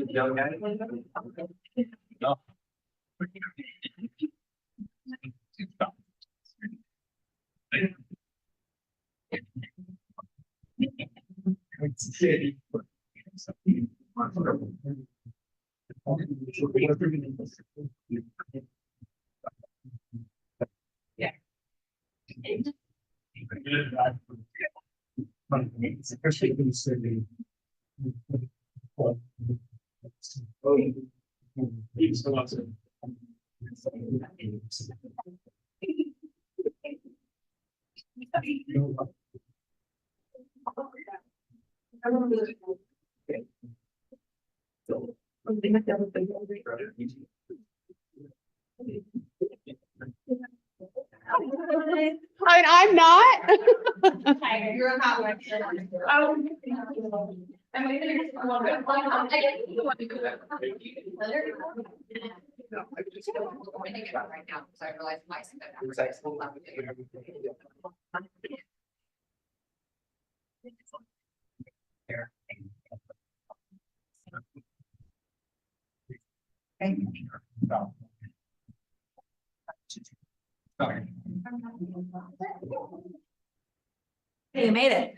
Young guy? No. Yeah. Especially in the city. Oh, he's the one. I'm not. You're not like. Right now, because I realized my. Sorry. Hey, you made it.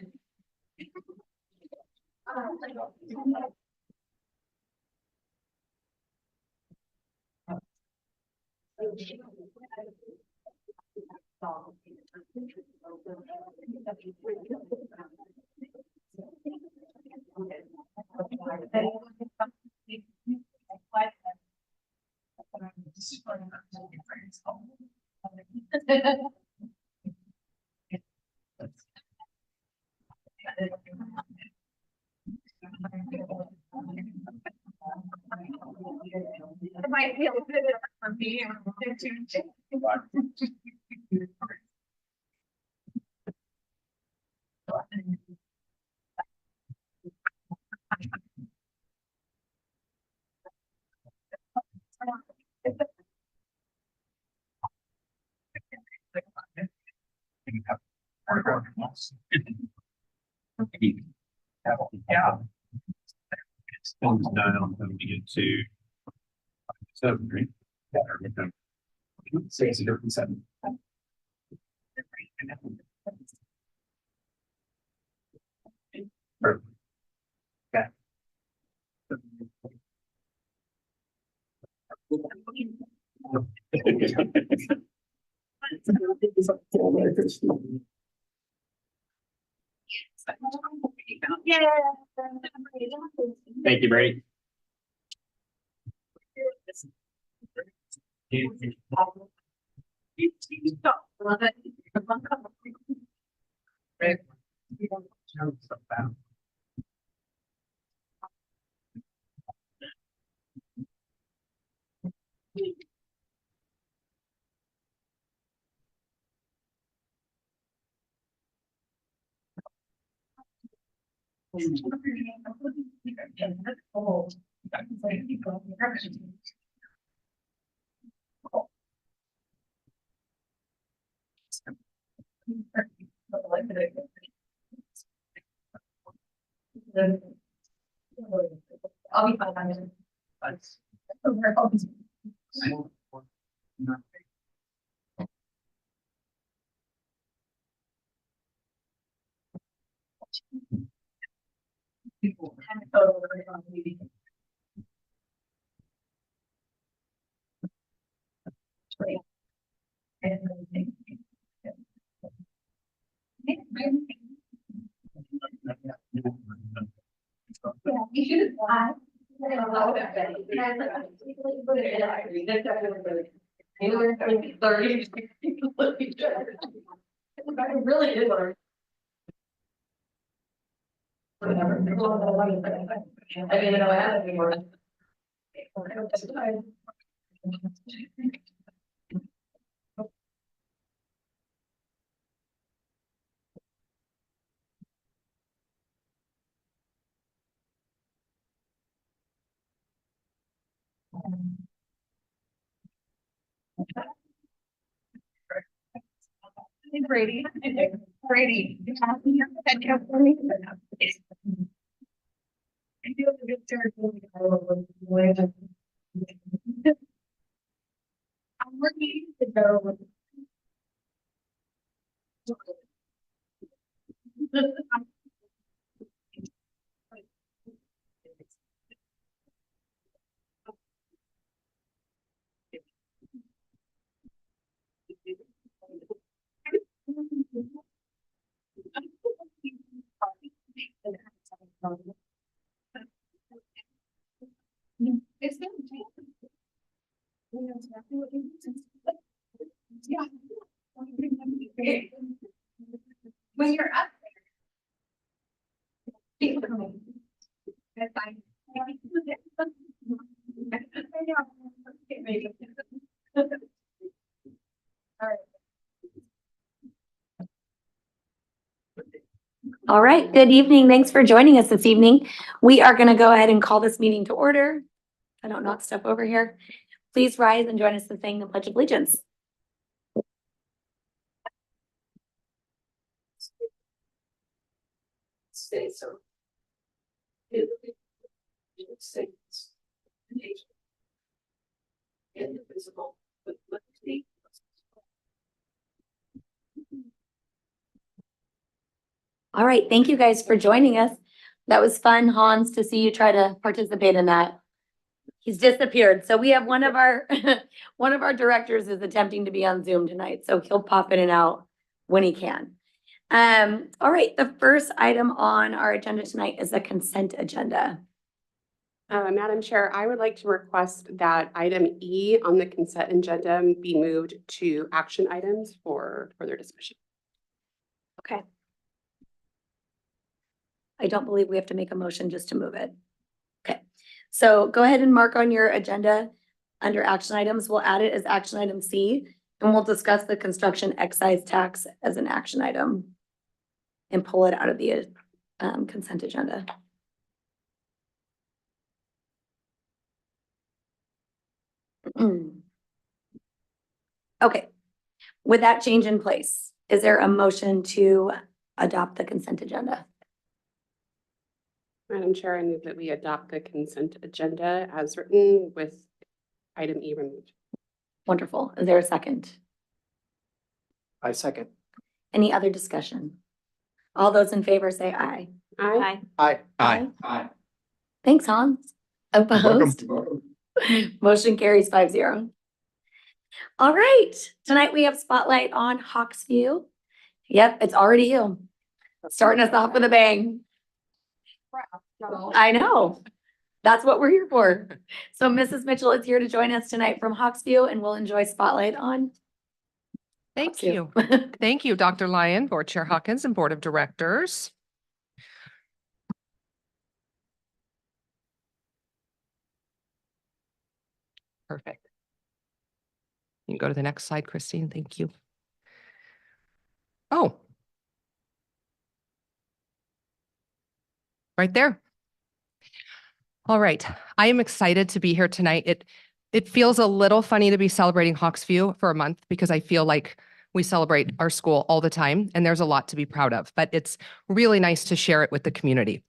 It might feel good for me. Yeah. Thumbs down when we get to 7, right? Yeah. 6 and 7. Perfect. Okay. Thank you, Brady. I'll be fine. Yeah, you should apply. Really is. Whatever. I didn't know I had it anymore. Hey, Brady. Brady. You have your head count for me? I do have a good start. I'm working to go. It's been. Yeah. When you're up there. That's fine. All right, good evening. Thanks for joining us this evening. We are going to go ahead and call this meeting to order. I don't knock stuff over here. Please rise and join us in saying the Pledge of Allegiance. Stay so. States. Indivisible with liberty. All right, thank you guys for joining us. That was fun, Hans, to see you try to participate in that. He's disappeared. So we have one of our one of our directors is attempting to be on Zoom tonight, so he'll pop in and out when he can. All right, the first item on our agenda tonight is the consent agenda. Madam Chair, I would like to request that item E on the consent agenda be moved to action items for further discussion. Okay. I don't believe we have to make a motion just to move it. Okay, so go ahead and mark on your agenda under action items. We'll add it as action item C, and we'll discuss the construction excise tax as an action item and pull it out of the consent agenda. Okay, with that change in place, is there a motion to adopt the consent agenda? Madam Chair, I move that we adopt the consent agenda as written with item E removed. Wonderful. Is there a second? I second. Any other discussion? All those in favor say aye. Aye. Aye. Aye. Aye. Thanks, Hans. Opposed? Motion carries 5-0. All right, tonight we have spotlight on Hawksview. Yep, it's already you. Starting us off with a bang. I know. That's what we're here for. So Mrs. Mitchell is here to join us tonight from Hawksview, and we'll enjoy spotlight on. Thank Hawksview. you. Thank you, Dr. Lyon, Board Chair Hawkins, and Board of Directors. Perfect. You can go to the next slide, Christine. Thank you. Oh. Right there. All right. I am excited to be here tonight. It feels a little funny to be celebrating Hawksview for a month because I feel like we celebrate our school all the time and there's a lot to be proud of, but it's really nice to share it with the community.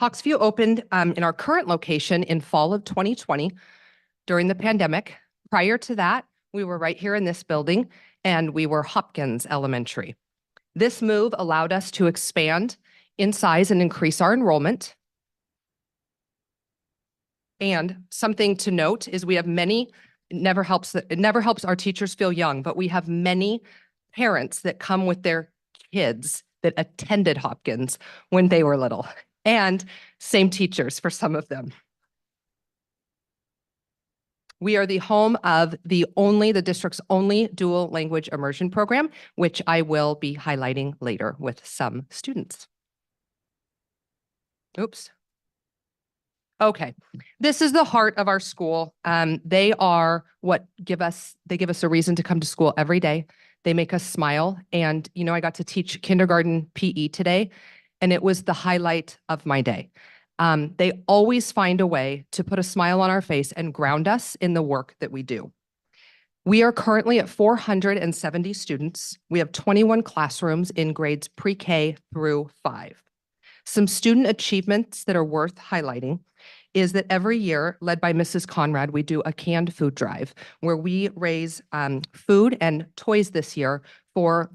Hawksview opened in our current location in fall of 2020 during the pandemic. Prior to that, we were right here in this building and we were Hopkins Elementary. This move allowed us to expand in size and increase our enrollment. And something to note is we have many, it never helps our teachers feel young, but we have many parents that come with their kids that attended Hopkins when they were little, and same teachers for some of them. We are the home of the district's only dual language immersion program, which I will be highlighting later with some students. Oops. Okay, this is the heart of our school. They are what give us a reason to come to school every day. They make us smile. And, I got to teach kindergarten PE today, and it was the highlight of my day. They always find a way to put a smile on our face and ground us in the work that we do. We are currently at 470 students. We have 21 classrooms in grades pre-K through 5. Some student achievements that are worth highlighting is that every year, led by Mrs. Conrad, we do a canned food drive where we raise food and toys this year for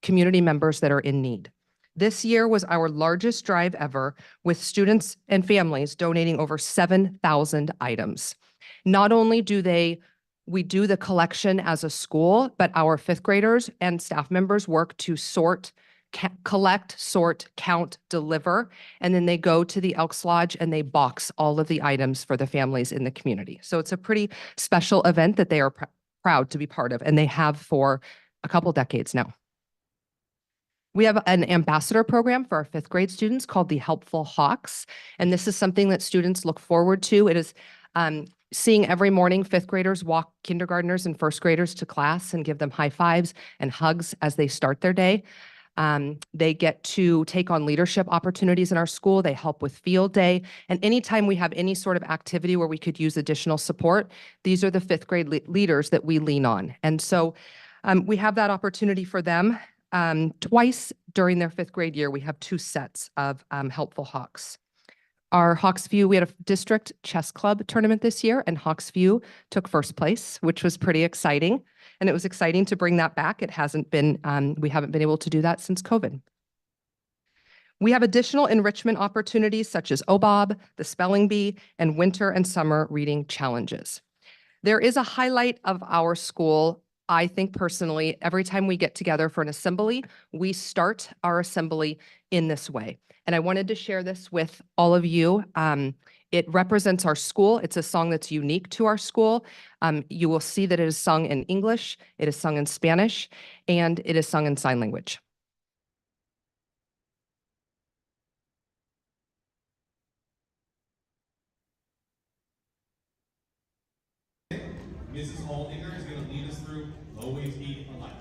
community members that are in need. This year was our largest drive ever, with students and families donating over 7,000 items. Not only do we do the collection as a school, but our 5th graders and staff members work to collect, sort, count, deliver, and then they go to the Elks Lodge and they box all of the items for the families in the community. So it's a pretty special event that they are proud to be part of, and they have for a couple decades now. We have an ambassador program for our 5th grade students called the Helpful Hawks, and this is something that students look forward to. It is seeing every morning 5th graders walk kindergartners and 1st graders to class and give them high fives and hugs as they start their day. They get to take on leadership opportunities in our school. They help with field day. And anytime we have any sort of activity where we could use additional support, these are the 5th grade leaders that we lean on. And so we have that opportunity for them. Twice during their 5th grade year, we have 2 sets of Helpful Hawks. Our Hawksview, we had a district chess club tournament this year, and Hawksview took 1st place, which was pretty exciting. And it was exciting to bring that back. It hasn't been, we haven't been able to do that since COVID. We have additional enrichment opportunities such as OBOB, the Spelling Bee, and winter and summer reading challenges. There is a highlight of our school. I think personally, every time we get together for an assembly, we start our assembly in this way. And I wanted to share this with all of you. It represents our school. It's a song that's unique to our school. You will see that it is sung in English, it is sung in Spanish, and it is sung in sign language. Mrs. Haldinger is going to lead us through Always Be Alive.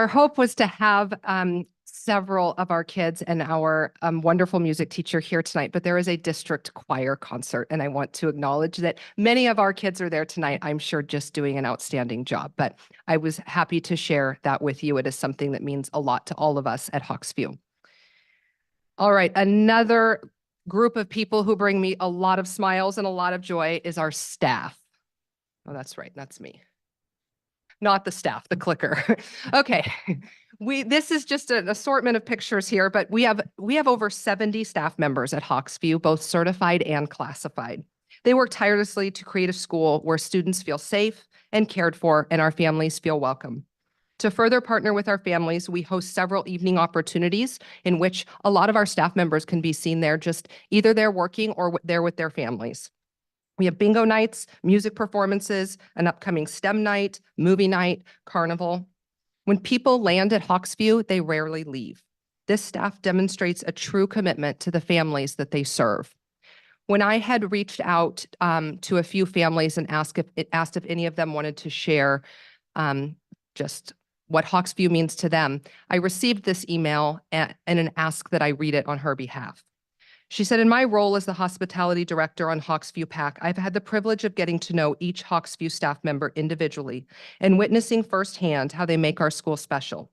our hope was to have several of our kids and our wonderful music teacher here tonight, but there is a district choir concert, and I want to acknowledge that many of our kids are there tonight. I'm sure just doing an outstanding job, but I was happy to share that with you. It is something that means a lot to all of us at Hawksview. All right, another group of people who bring me a lot of smiles and a lot of joy is our staff. Oh, that's right, that's me. Not the staff, the clicker. Okay. This is just an assortment of pictures here, but we have over 70 staff members at Hawksview, both certified and classified. They work tirelessly to create a school where students feel safe and cared for, and our families feel welcome. To further partner with our families, we host several evening opportunities in which a lot of our staff members can be seen there, just either they're working or there with their families. We have bingo nights, music performances, an upcoming STEM night, movie night, carnival. When people land at Hawksview, they rarely leave. This staff demonstrates a true commitment to the families that they serve. When I had reached out to a few families and asked if any of them wanted to share just what Hawksview means to them, I received this email and an ask that I read it on her behalf. She said, in my role as the hospitality director on Hawksview PAC, I've had the privilege of getting to know each Hawksview staff member individually and witnessing firsthand how they make our school special.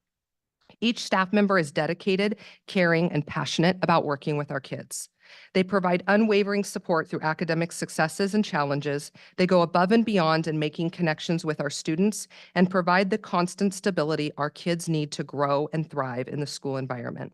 Each staff member is dedicated, caring, and passionate about working with our kids. They provide unwavering support through academic successes and challenges. They go above and beyond in making connections with our students and provide the constant stability our kids need to grow and thrive in the school environment.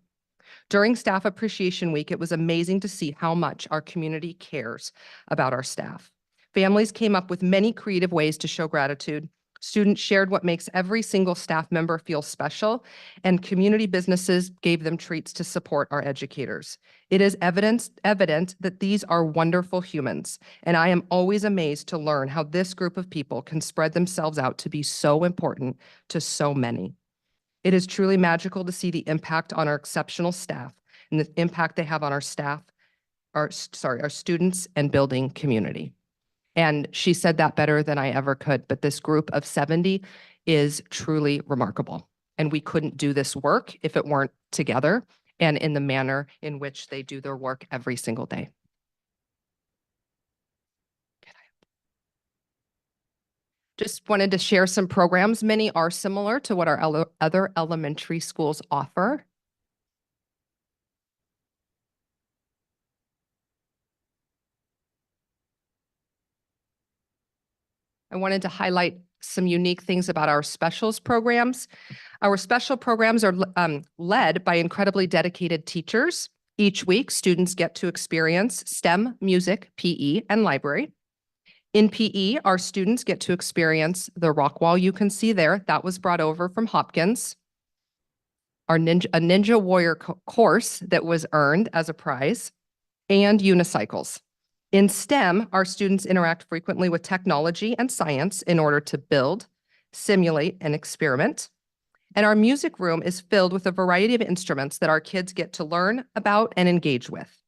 During Staff Appreciation Week, it was amazing to see how much our community cares about our staff. Families came up with many creative ways to show gratitude. Students shared what makes every single staff member feel special, and community businesses gave them treats to support our educators. It is evident that these are wonderful humans, and I am always amazed to learn how this group of people can spread themselves out to be so important to so many. It is truly magical to see the impact on our exceptional staff and the impact they have on our students and building community. And she said that better than I ever could, but this group of 70 is truly remarkable. And we couldn't do this work if it weren't together and in the manner in which they do their work every single day. Just wanted to share some programs. Many are similar to what our other elementary schools offer. I wanted to highlight some unique things about our specials programs. Our special programs are led by incredibly dedicated teachers. Each week, students get to experience STEM, music, PE, and library. In PE, our students get to experience the rock wall you can see there. That was brought over from Hopkins. A Ninja Warrior course that was earned as a prize, and unicycles. In STEM, our students interact frequently with technology and science in order to build, simulate, and experiment. And our music room is filled with a variety of instruments that our kids get to learn about and engage with.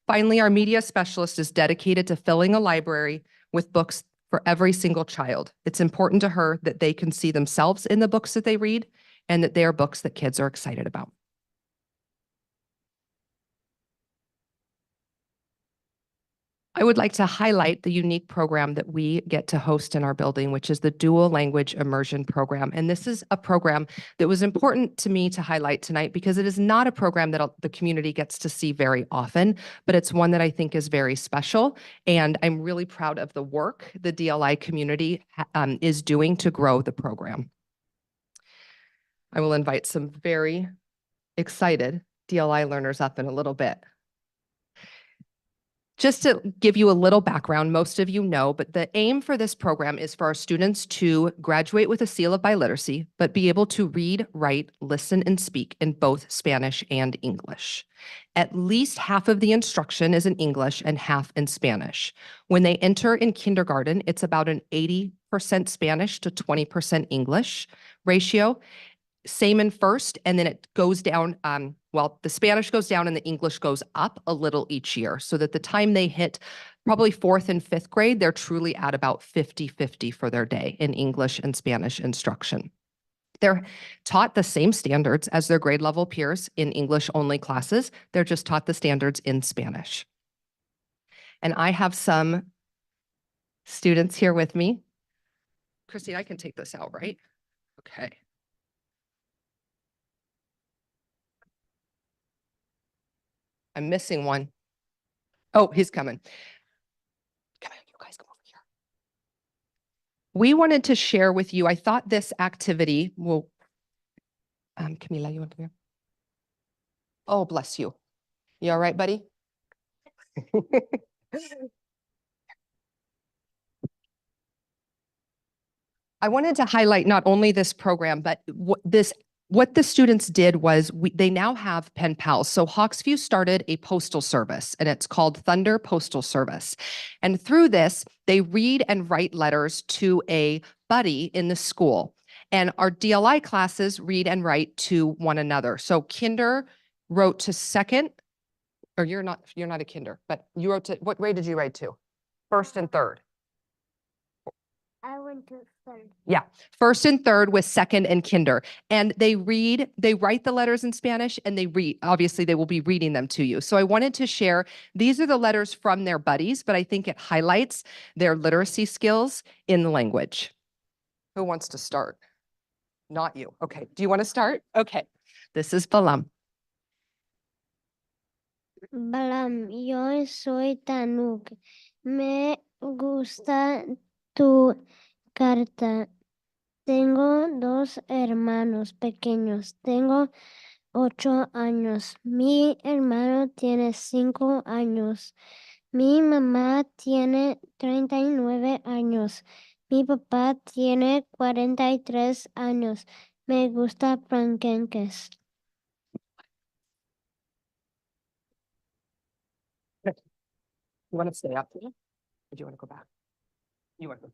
Finally, our media specialist is dedicated to filling a library with books for every single child. It's important to her that they can see themselves in the books that they read and that they are books that kids are excited about. I would like to highlight the unique program that we get to host in our building, which is the Dual Language Immersion Program. And this is a program that was important to me to highlight tonight because it is not a program that the community gets to see very often, but it's one that I think is very special. And I'm really proud of the work the DLI community is doing to grow the program. I will invite some very excited DLI learners up in a little bit. Just to give you a little background, most of you know, but the aim for this program is for our students to graduate with a seal of biliteracy, but be able to read, write, listen, and speak in both Spanish and English. At least half of the instruction is in English and half in Spanish. When they enter in kindergarten, it's about an 80% Spanish to 20% English ratio. Same in first, and then it goes down, the Spanish goes down and the English goes up a little each year, so that the time they hit probably 4th and 5th grade, they're truly at about 50-50 for their day in English and Spanish instruction. They're taught the same standards as their grade level peers in English only classes. They're just taught the standards in Spanish. And I have some students here with me. Christine, I can take this out, right? Okay. I'm missing one. Oh, he's coming. Come on, you guys come over here. We wanted to share with you, I thought this activity will, Camila, you want to come here? Oh, bless you. You all right, buddy? I wanted to highlight not only this program, but what the students did was they now have pen pals. So Hawksview started a postal service and it's called Thunder Postal Service. And through this, they read and write letters to a buddy in the school. And our DLI classes read and write to one another. So kinder wrote to second, or you're not a kinder, but you wrote to, what grade did you write to? First and third. I went to third. Yeah, first and third with second and kinder. And they write the letters in Spanish and they read, obviously they will be reading them to you. So I wanted to share, these are the letters from their buddies, but I think it highlights their literacy skills in the language. Who wants to start? Not you. Okay, do you want to start? Okay, this is Balam. Balam, yo soy Tanuk. Me gusta tu carta. Tengo dos hermanos pequeños. Tengo 8 años. Mi hermano tiene 5 años. Mi mamá tiene 39 años. Mi papá tiene 43 años. Me gusta panqueques. You want to stay up here? Or do you want to go back? You want to go.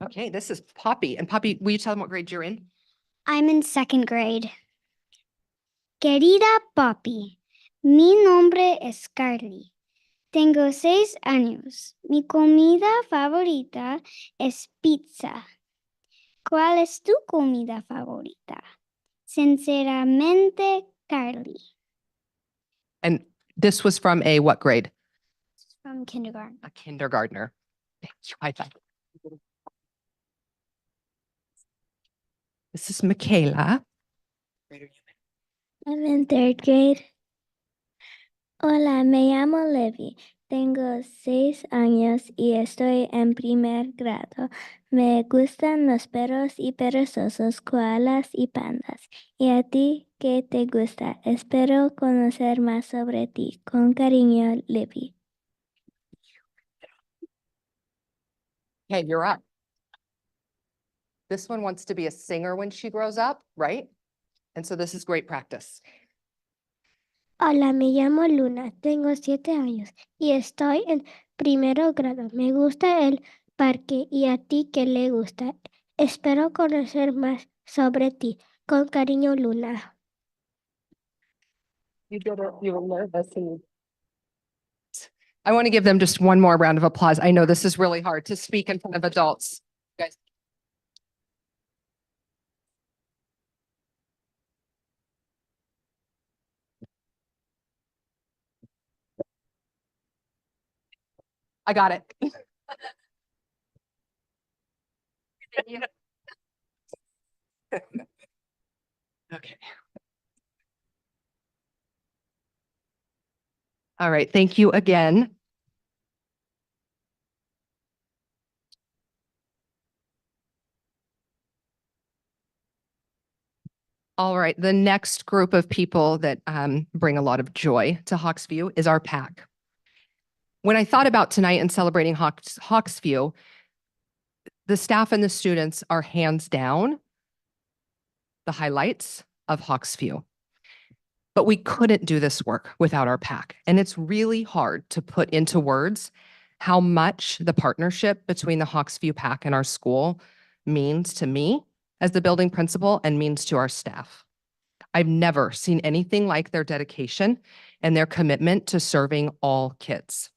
Okay, this is Poppy. And Poppy, will you tell them what grade you're in? I'm in 2nd grade. Querida Poppy, mi nombre es Carly. Tengo 6 años. Mi comida favorita es pizza. ¿Cuál es tu comida favorita? Sinceramente, Carly. And this was from a what grade? From kindergarten. A kindergartner. Thank you. High five. This is Michaela. I'm in 3rd grade. Hola, me llamo Levi. Tengo 6 años y estoy en 1er grado. Me gustan los perros y perezosos, koalas y pandas. ¿Y a ti qué te gusta? Espero conocer más sobre ti. Con cariño, Levi. Okay, you're up. This one wants to be a singer when she grows up, right? And so this is great practice. Hola, me llamo Luna. Tengo 7 años y estoy en 1er grado. Me gusta el parque. ¿Y a ti qué le gusta? Espero conocer más sobre ti. Con cariño, Luna. You did it. You were nervous. I want to give them just one more round of applause. I know this is really hard to speak in front of adults. Guys. I got it. Okay. All right, thank you again. All right, the next group of people that bring a lot of joy to Hawksview is our pack. When I thought about tonight and celebrating Hawksview, the staff and the students are hands down the highlights of Hawksview. But we couldn't do this work without our pack. And it's really hard to put into words how much the partnership between the Hawksview pack and our school means to me as the building principal and means to our staff. I've never seen anything like their dedication and their commitment to serving all kids.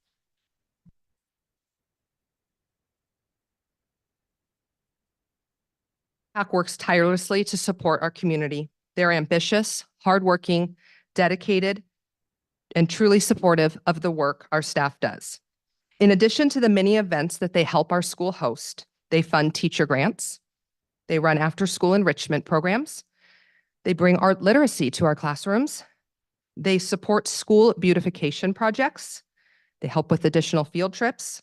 PAC works tirelessly to support our community. They're ambitious, hardworking, dedicated, and truly supportive of the work our staff does. In addition to the many events that they help our school host, they fund teacher grants, they run after-school enrichment programs, they bring art literacy to our classrooms, they support school beautification projects, they help with additional field trips,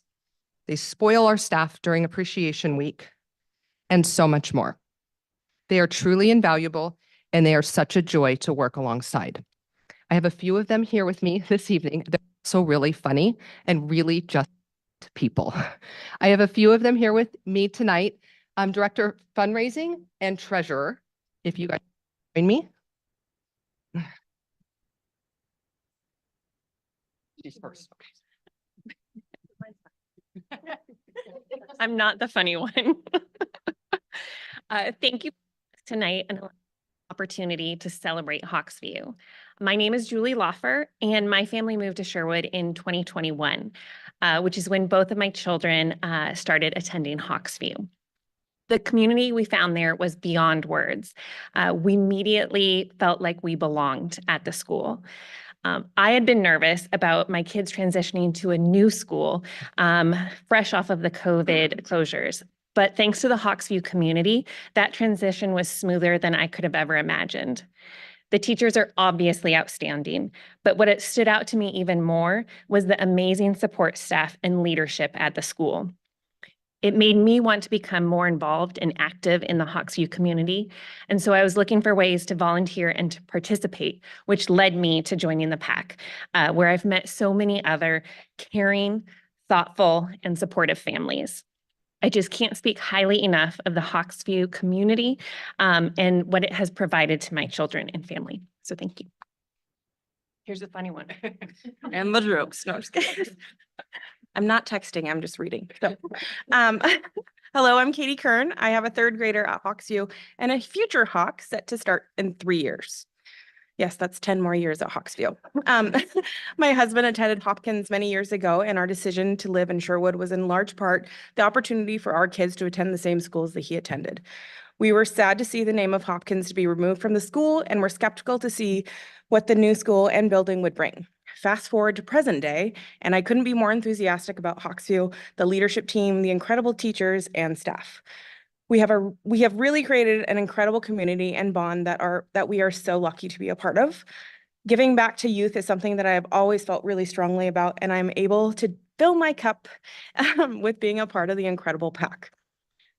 they spoil our staff during Appreciation Week, and so much more. They are truly invaluable, and they are such a joy to work alongside. I have a few of them here with me this evening. They're so really funny and really just people. I have a few of them here with me tonight. I'm Director of Fundraising and Treasurer, if you guys join me. She's first. Okay. I'm not the funny one. Thank you tonight and opportunity to celebrate Hawksview. My name is Julie Loffer, and my family moved to Sherwood in 2021, which is when both of my children started attending Hawksview. The community we found there was beyond words. We immediately felt like we belonged at the school. I had been nervous about my kids transitioning to a new school, fresh off of the COVID closures. But thanks to the Hawksview community, that transition was smoother than I could have ever imagined. The teachers are obviously outstanding, but what it stood out to me even more was the amazing support staff and leadership at the school. It made me want to become more involved and active in the Hawksview community. And so I was looking for ways to volunteer and to participate, which led me to joining the PAC, where I've met so many other caring, thoughtful, and supportive families. I just can't speak highly enough of the Hawksview community and what it has provided to my children and family. So thank you. Here's a funny one. And the jokes. No, I'm just kidding. I'm not texting, I'm just reading. So, hello, I'm Katie Kern. I have a third grader at Hawksview and a future Hawk set to start in 3 years. Yes, that's 10 more years at Hawksview. My husband attended Hopkins many years ago, and our decision to live in Sherwood was in large part the opportunity for our kids to attend the same schools that he attended. We were sad to see the name of Hopkins to be removed from the school, and were skeptical to see what the new school and building would bring. Fast forward to present day, and I couldn't be more enthusiastic about Hawksview, the leadership team, the incredible teachers and staff. We have really created an incredible community and bond that we are so lucky to be a part of. Giving back to youth is something that I have always felt really strongly about, and I'm able to fill my cup with being a part of the incredible PAC.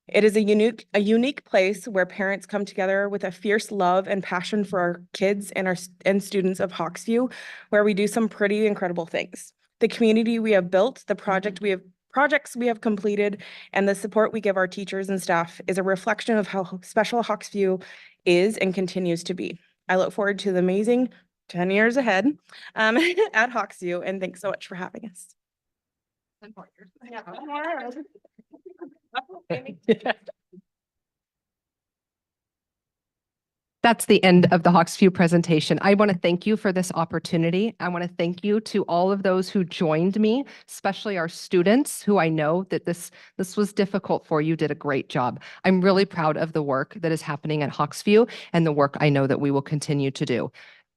It is a unique place where parents come together with a fierce love and passion for our kids and students of Hawksview, where we do some pretty incredible things. The community we have built, the projects we have completed, and the support we give our teachers and staff is a reflection of how special Hawksview is and continues to be. I look forward to the amazing 10 years ahead at Hawksview, and thanks so much for having us. That's the end of the Hawksview presentation. I want to thank you for this opportunity. I want to thank you to all of those who joined me, especially our students who I know that this was difficult for. You did a great job. I'm really proud of the work that is happening at Hawksview and the work I know that we will continue to do.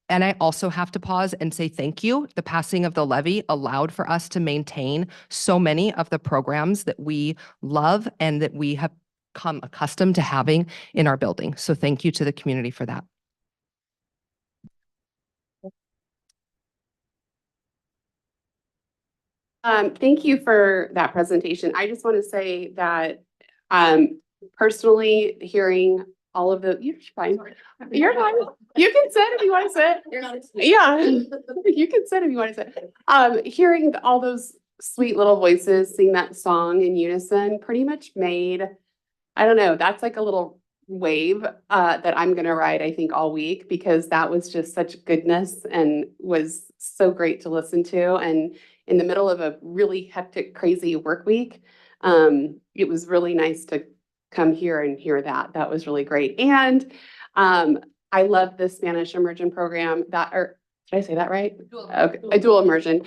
And I also have to pause and say thank you. The passing of the levy allowed for us to maintain so many of the programs that we love and that we have become accustomed to having in our building. So thank you to the community for that. Thank you for that presentation. I just want to say that personally, hearing all of the, you're fine. You're fine. You can sit if you want to sit. You're not. Yeah, you can sit if you want to sit. Hearing all those sweet little voices sing that song in unison pretty much made, I don't know, that's like a little wave that I'm going to ride, I think, all week, because that was just such goodness and was so great to listen to. And in the middle of a really hectic, crazy work week, it was really nice to come here and hear that. That was really great. And I love the Spanish immersion program did I say that right? Okay, a dual immersion.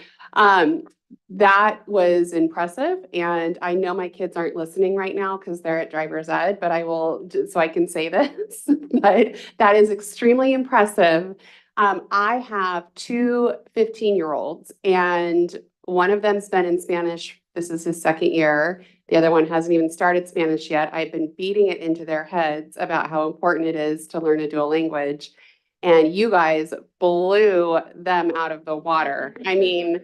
that was impressive. And I know my kids aren't listening right now because they're at driver's ed, but I will, so I can say this, but that is extremely impressive. I have two 15-year-olds and one of them's been in Spanish. This is his second year. The other one hasn't even started Spanish yet. I've been beating it into their heads about how important it is to learn a dual language. And you guys blew them out of the water. I mean,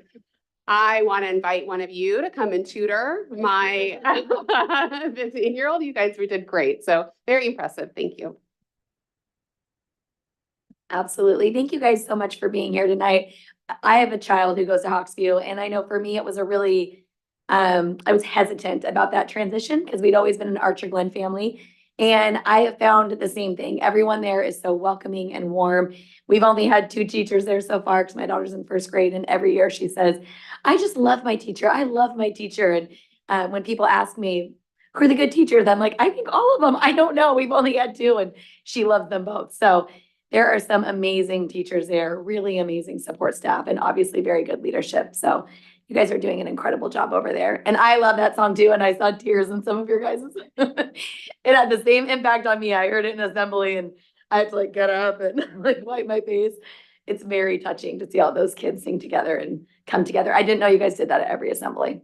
I want to invite one of you to come and tutor my 15-year-old. You guys did great. So very impressive. Thank you. Absolutely. Thank you guys so much for being here tonight. I have a child who goes to Hawksview, and I know for me, it was a really, I was hesitant about that transition because we'd always been an Archer Glen family. And I have found the same thing. Everyone there is so welcoming and warm. We've only had 2 teachers there so far because my daughter's in first grade, and every year she says, I just love my teacher. I love my teacher. And when people ask me, who are the good teachers? I'm like, I think all of them. I don't know. We've only had 2, and she loves them both. So there are some amazing teachers there, really amazing support staff, and obviously very good leadership. So you guys are doing an incredible job over there. And I love that song too. And I saw tears in some of your guys'. It had the same impact on me. I heard it in assembly and I had to like get up and like wipe my face. It's very touching to see all those kids sing together and come together. I didn't know you guys did that at every assembly,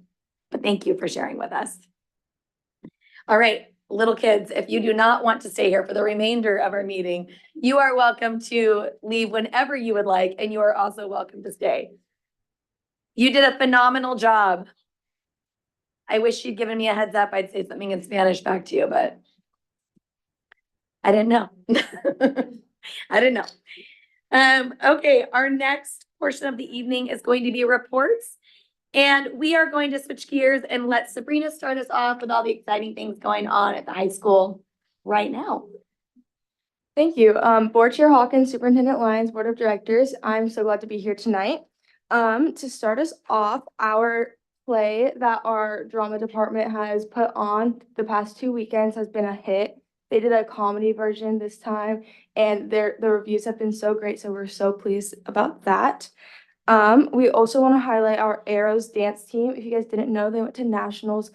but thank you for sharing with us. All right, little kids, if you do not want to stay here for the remainder of our meeting, you are welcome to leave whenever you would like, and you are also welcome to stay. You did a phenomenal job. I wish you'd given me a heads up. I'd say something in Spanish back to you, but I didn't know. I didn't know. Okay, our next portion of the evening is going to be reports. And we are going to switch gears and let Sabrina start us off with all the exciting things going on at the high school right now. Thank you. Board Chair Hawkins, Superintendent Lyons, Board of Directors, I'm so glad to be here tonight. To start us off, our play that our drama department has put on the past 2 weekends has been a hit. They did a comedy version this time, and the reviews have been so great, so we're so pleased about that. We also want to highlight our Arrows dance team. If you guys didn't know, they went to nationals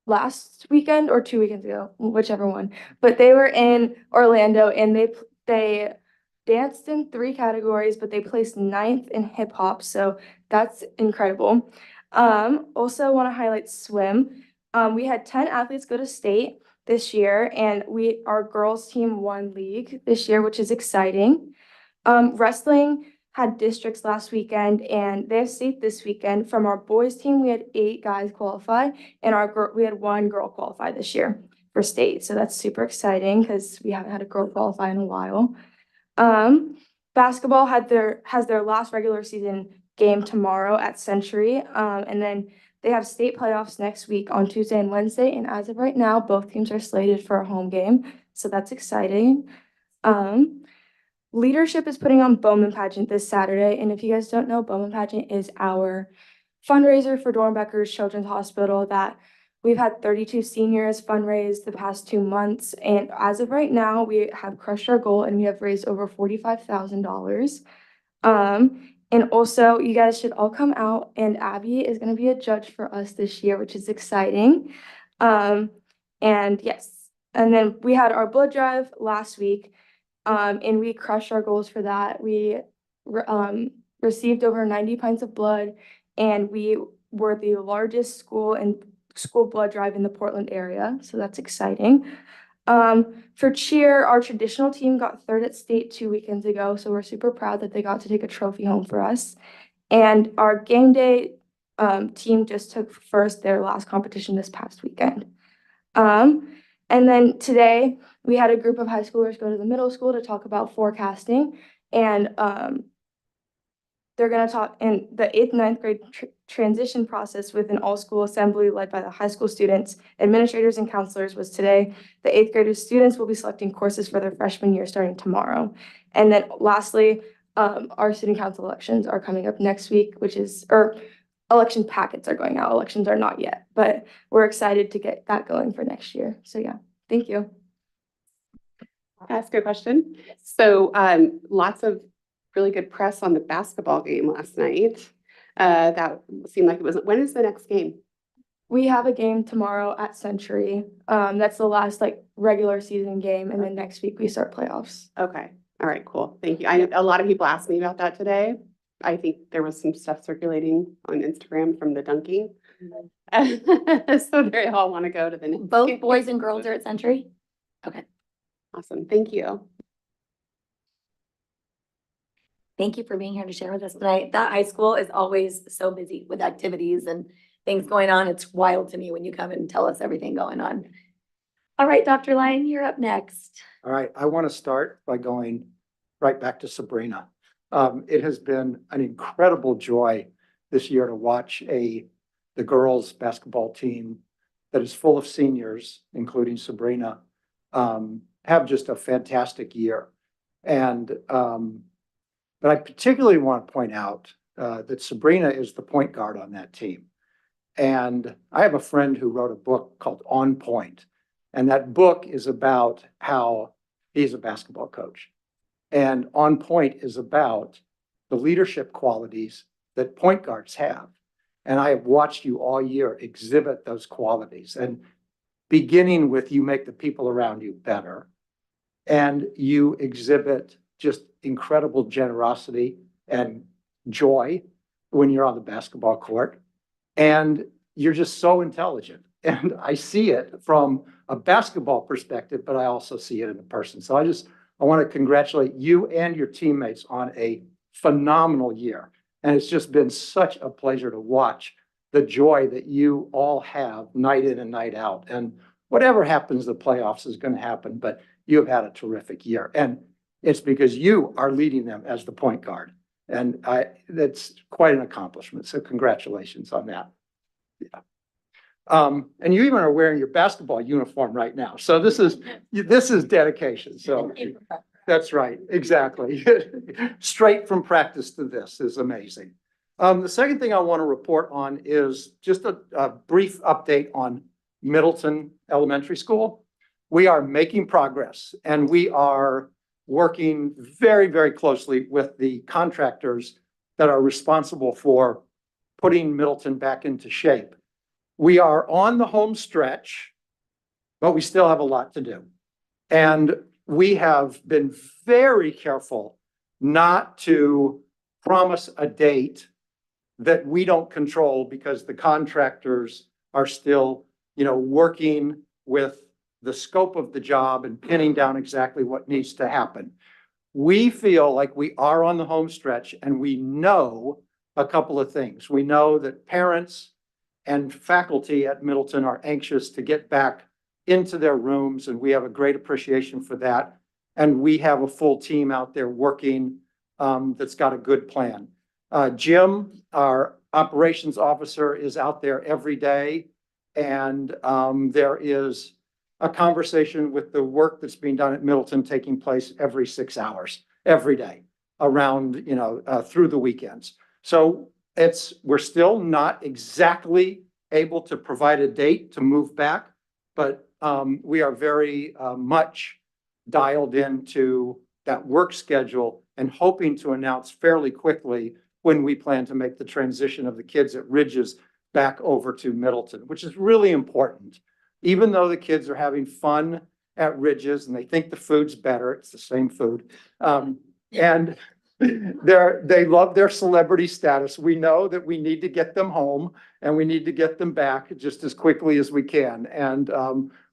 last weekend or 2 weekends ago, whichever one. But they were in Orlando and they danced in 3 categories, but they placed 9th in hip hop. So that's incredible. Also want to highlight swim. We had 10 athletes go to state this year, and our girls team won league this year, which is exciting. Wrestling had districts last weekend, and they have state this weekend. From our boys team, we had 8 guys qualify, and we had 1 girl qualify this year for state. So that's super exciting because we haven't had a girl qualify in a while. Basketball has their last regular season game tomorrow at Century, and then they have state playoffs next week on Tuesday and Wednesday. And as of right now, both teams are slated for a home game, so that's exciting. Leadership is putting on Bowman Pageant this Saturday. And if you guys don't know, Bowman Pageant is our fundraiser for Dornbecker Children's Hospital that we've had 32 seniors fundraise the past 2 months. And as of right now, we have crushed our goal and we have raised over $45,000. And also you guys should all come out, and Abby is going to be a judge for us this year, which is exciting. And yes, and then we had our blood drive last week. And we crushed our goals for that. We received over 90 pints of blood, and we were the largest school blood drive in the Portland area. So that's exciting. For cheer, our traditional team got 3rd at state 2 weekends ago. So we're super proud that they got to take a trophy home for us. And our game day team just took first their last competition this past weekend. And then today we had a group of high schoolers go to the middle school to talk about forecasting, and they're going to talk in the 8th and 9th grade transition process with an all-school assembly led by the high school students, administrators, and counselors was today. The 8th graders students will be selecting courses for their freshman year starting tomorrow. And then lastly, our student council elections are coming up next week, election packets are going out. Elections are not yet, but we're excited to get that going for next year. So yeah, thank you. Can I ask a question? So lots of really good press on the basketball game last night. That seemed like it wasn't. When is the next game? We have a game tomorrow at Century. That's the last like regular season game, and then next week we start playoffs. Okay. All right, cool. Thank you. I know a lot of people asked me about that today. I think there was some stuff circulating on Instagram from the dunking. So they all want to go to the next Both game. boys and girls are at Century? Okay. Awesome. Thank you. Thank you for being here to share with us tonight. That high school is always so busy with activities and things going on. It's wild to me when you come and tell us everything going on. All right, Dr. Lyon, you're up next. All right, I want to start by going right back to Sabrina. It has been an incredible joy this year to watch the girls' basketball team that is full of seniors, including Sabrina, have just a fantastic year. And but I particularly want to point out that Sabrina is the point guard on that team. And I have a friend who wrote a book called On Point. And that book is about how he's a basketball coach. And On Point is about the leadership qualities that point guards have. And I have watched you all year exhibit those qualities. And beginning with you make the people around you better. And you exhibit just incredible generosity and joy when you're on the basketball court. And you're just so intelligent. And I see it from a basketball perspective, but I also see it in a person. So I want to congratulate you and your teammates on a phenomenal year. And it's just been such a pleasure to watch the joy that you all have night in and night out. And whatever happens, the playoffs is going to happen, but you have had a terrific year. And it's because you are leading them as the point guard. And that's quite an accomplishment. So congratulations on that. Yeah. And you even are wearing your basketball uniform right now. So this is dedication. So that's right. Exactly. Straight from practice to this is amazing. The second thing I want to report on is just a brief update on Middleton Elementary School. We are making progress and we are working very, very closely with the contractors that are responsible for putting Middleton back into shape. We are on the home stretch, but we still have a lot to do. And we have been very careful not to promise a date that we don't control because the contractors are still, working with the scope of the job and pinning down exactly what needs to happen. We feel like we are on the home stretch and we know a couple of things. We know that parents and faculty at Middleton are anxious to get back into their rooms, and we have a great appreciation for that. And we have a full team out there working that's got a good plan. Jim, our operations officer, is out there every day, and there is a conversation with the work that's being done at Middleton taking place every 6 hours, every day, around, through the weekends. So we're still not exactly able to provide a date to move back, but we are very much dialed into that work schedule and hoping to announce fairly quickly when we plan to make the transition of the kids at Ridges back over to Middleton, which is really important. Even though the kids are having fun at Ridges and they think the food's better, it's the same food. And they love their celebrity status. We know that we need to get them home and we need to get them back just as quickly as we can. And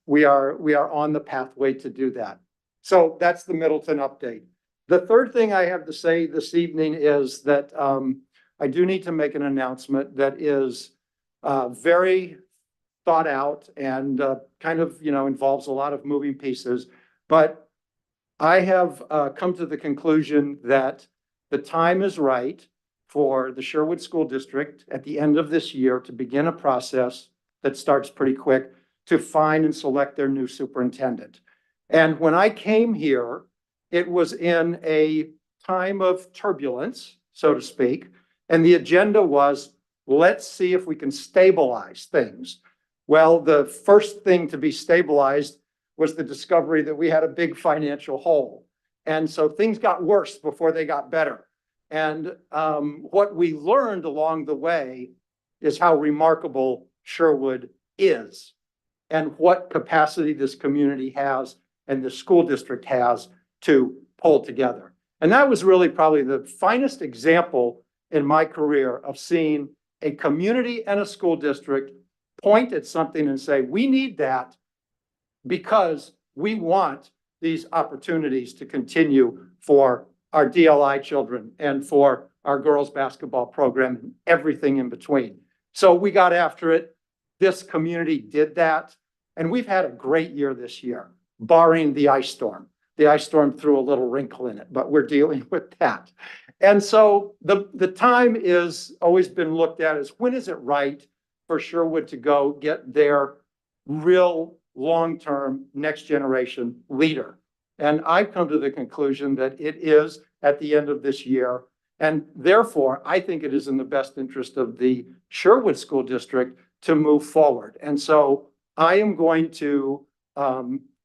we are on the pathway to do that. So that's the Middleton update. The third thing I have to say this evening is that I do need to make an announcement that is very thought out and kind of, involves a lot of moving pieces. But I have come to the conclusion that the time is right for the Sherwood School District at the end of this year to begin a process that starts pretty quick to find and select their new superintendent. And when I came here, it was in a time of turbulence, so to speak. And the agenda was, let's see if we can stabilize things. Well, the first thing to be stabilized was the discovery that we had a big financial hole. And so things got worse before they got better. And what we learned along the way is how remarkable Sherwood is and what capacity this community has and the school district has to pull together. And that was really probably the finest example in my career of seeing a community and a school district point at something and say, we need that because we want these opportunities to continue for our DLI children and for our girls' basketball program and everything in between. So we got after it. This community did that. And we've had a great year this year, barring the ice storm. The ice storm threw a little wrinkle in it, but we're dealing with that. And so the time is always been looked at as when is it right for Sherwood to go get their real long-term next generation leader. And I've come to the conclusion that it is at the end of this year. And therefore, I think it is in the best interest of the Sherwood School District to move forward. And so I am going to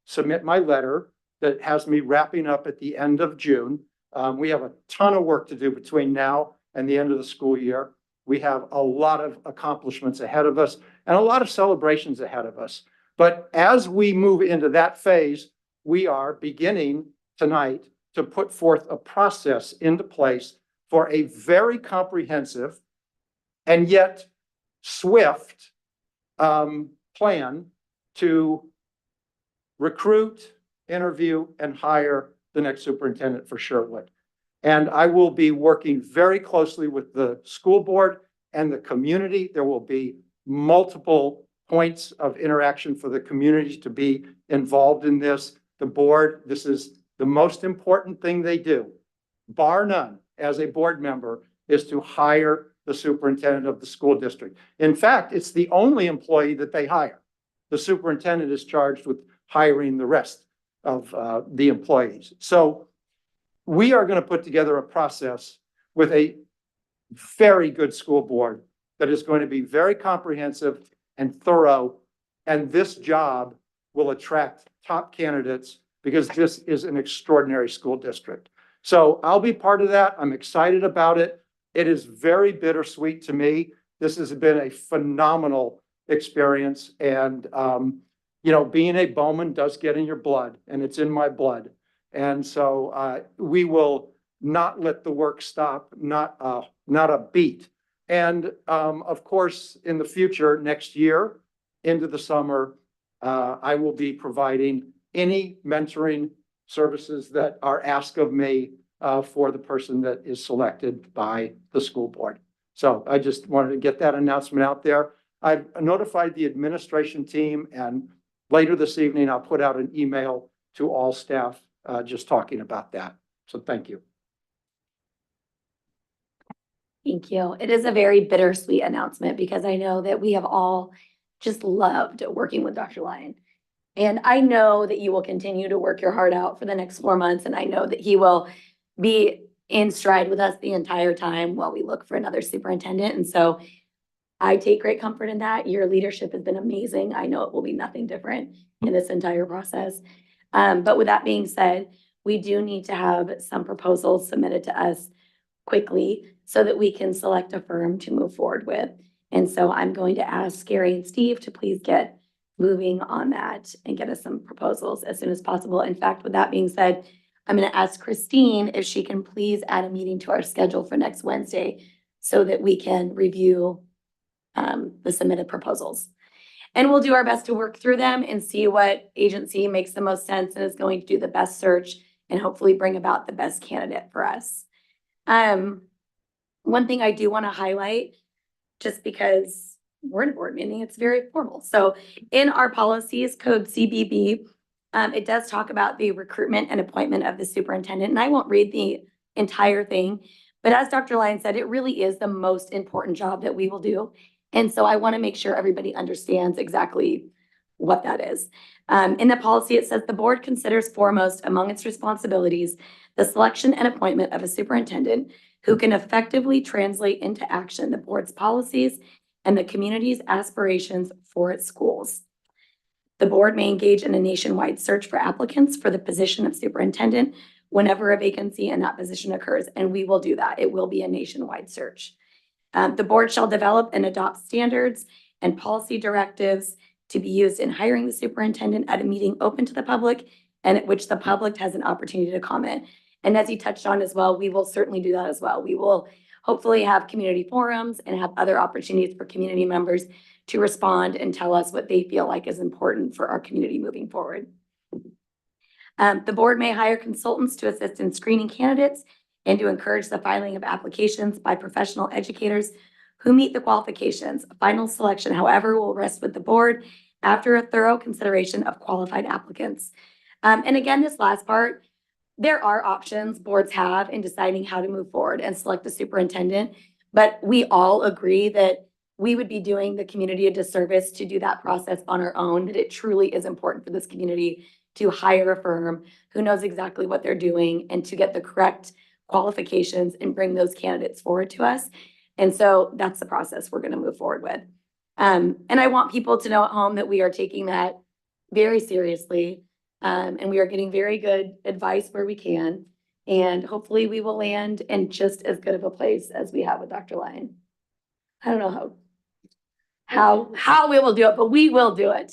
submit my letter that has me wrapping up at the end of June. We have a ton of work to do between now and the end of the school year. We have a lot of accomplishments ahead of us and a lot of celebrations ahead of us. But as we move into that phase, we are beginning tonight to put forth a process into place for a very comprehensive and yet swift plan to recruit, interview, and hire the next superintendent for Sherwood. And I will be working very closely with the school board and the community. There will be multiple points of interaction for the community to be involved in this. The board, this is the most important thing they do, bar none, as a board member, is to hire the superintendent of the school district. In fact, it's the only employee that they hire. The superintendent is charged with hiring the rest of the employees. So we are going to put together a process with a very good school board that is going to be very comprehensive and thorough. And this job will attract top candidates because this is an extraordinary school district. So I'll be part of that. I'm excited about it. It is very bittersweet to me. This has been a phenomenal experience. And, you know, being a Bowman does get in your blood, and it's in my blood. And so we will not let the work stop, not a beat. And of course, in the future, next year, into the summer, I will be providing any mentoring services that are asked of me for the person that is selected by the school board. So I just wanted to get that announcement out there. I've notified the administration team, and later this evening, I'll put out an email to all staff just talking about that. So thank you. Thank you. It is a very bittersweet announcement because I know that we have all just loved working with Dr. Lyon. And I know that you will continue to work your heart out for the next 4 months. And I know that he will be in stride with us the entire time while we look for another superintendent. And so I take great comfort in that. Your leadership has been amazing. I know it will be nothing different in this entire process. But with that being said, we do need to have some proposals submitted to us quickly so that we can select a firm to move forward with. And so I'm going to ask Gary and Steve to please get moving on that and get us some proposals as soon as possible. In fact, with that being said, I'm going to ask Christine if she can please add a meeting to our schedule for next Wednesday so that we can review the submitted proposals. And we'll do our best to work through them and see what agency makes the most sense and is going to do the best search and hopefully bring about the best candidate for us. One thing I do want to highlight, just because we're in a board meeting, it's very formal. So in our policies, code CBB, it does talk about the recruitment and appointment of the superintendent. And I won't read the entire thing, but as Dr. Lyon said, it really is the most important job that we will do. And so I want to make sure everybody understands exactly what that is. In the policy, it says the board considers foremost among its responsibilities the selection and appointment of a superintendent who can effectively translate into action the board's policies and the community's aspirations for its schools. The board may engage in a nationwide search for applicants for the position of superintendent whenever a vacancy in that position occurs, and we will do that. It will be a nationwide search. The board shall develop and adopt standards and policy directives to be used in hiring the superintendent at a meeting open to the public and at which the public has an opportunity to comment. And as you touched on as well, we will certainly do that as well. We will hopefully have community forums and have other opportunities for community members to respond and tell us what they feel like is important for our community moving forward. The board may hire consultants to assist in screening candidates and to encourage the filing of applications by professional educators who meet the qualifications. Final selection, however, will rest with the board after a thorough consideration of qualified applicants. And again, this last part, there are options boards have in deciding how to move forward and select the superintendent, but we all agree that we would be doing the community a disservice to do that process on our own, that it truly is important for this community to hire a firm who knows exactly what they're doing and to get the correct qualifications and bring those candidates forward to us. And so that's the process we're going to move forward with. And I want people to know at home that we are taking that very seriously. And we are getting very good advice where we can. And hopefully we will land in just as good of a place as we have with Dr. Lyon. I don't know how we will do it, but we will do it.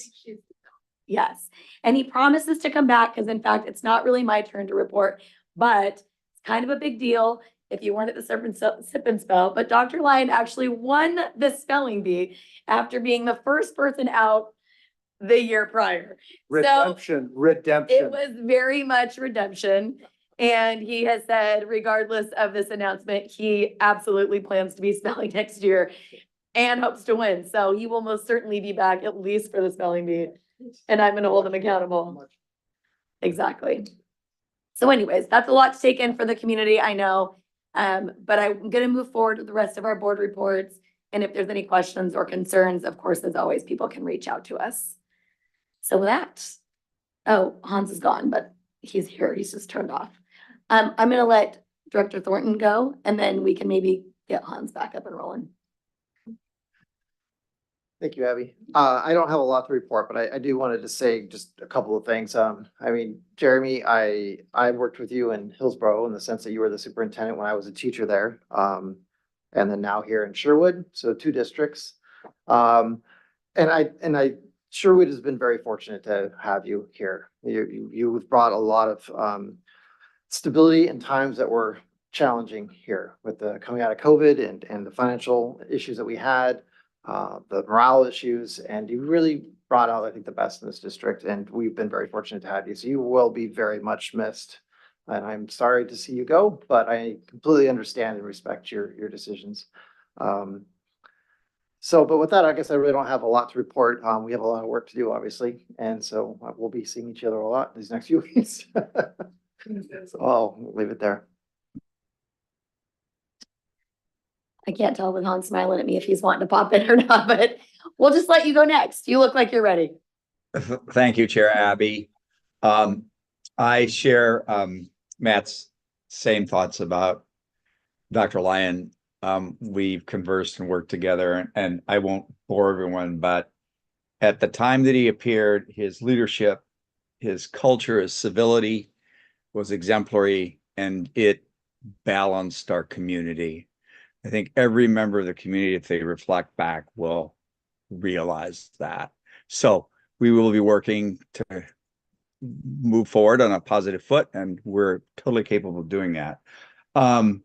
Yes. And he promises to come back because in fact, it's not really my turn to report, but it's kind of a big deal if you weren't at the Sip and Spell. But Dr. Lyon actually won the spelling bee after being the first person out the year prior. Redemption. It was very much redemption. And he has said, regardless of this announcement, he absolutely plans to be spelling next year and hopes to win. So he will most certainly be back at least for the spelling bee. And I'm going to hold him accountable. Exactly. So anyways, that's a lot to take in for the community, I know. But I'm going to move forward with the rest of our board reports. And if there's any questions or concerns, of course, as always, people can reach out to us. So with that, oh, Hans is gone, but he's here. He's just turned off. I'm going to let Director Thornton go, and then we can maybe get Hans back up and rolling. Thank you, Abby. I don't have a lot to report, but I do wanted to say just a couple of things. I mean, Jeremy, I worked with you in Hillsborough in the sense that you were the superintendent when I was a teacher there. And then now here in Sherwood, so 2 districts. Sherwood has been very fortunate to have you here. You've brought a lot of stability in times that were challenging here with the coming out of COVID and the financial issues that we had. The morale issues, and you really brought out, I think, the best in this district, and we've been very fortunate to have you. So you will be very much missed, and I'm sorry to see you go, but I completely understand and respect your decisions. But with that, I guess I really don't have a lot to report. We have a lot of work to do, obviously, and so we'll be seeing each other a lot these next few weeks. So I'll leave it there. I can't tell with Hans smiling at me if he's wanting to pop in or not, but we'll just let you go next. You look like you're ready. Thank you, Chair Abby. I share Matt's same thoughts about Dr. Lyon. We've conversed and worked together, and I won't bore everyone, but at the time that he appeared, his leadership, his culture, his civility was exemplary, and it balanced our community. I think every member of the community, if they reflect back, will realize that. So we will be working to move forward on a positive foot, and we're totally capable of doing that. The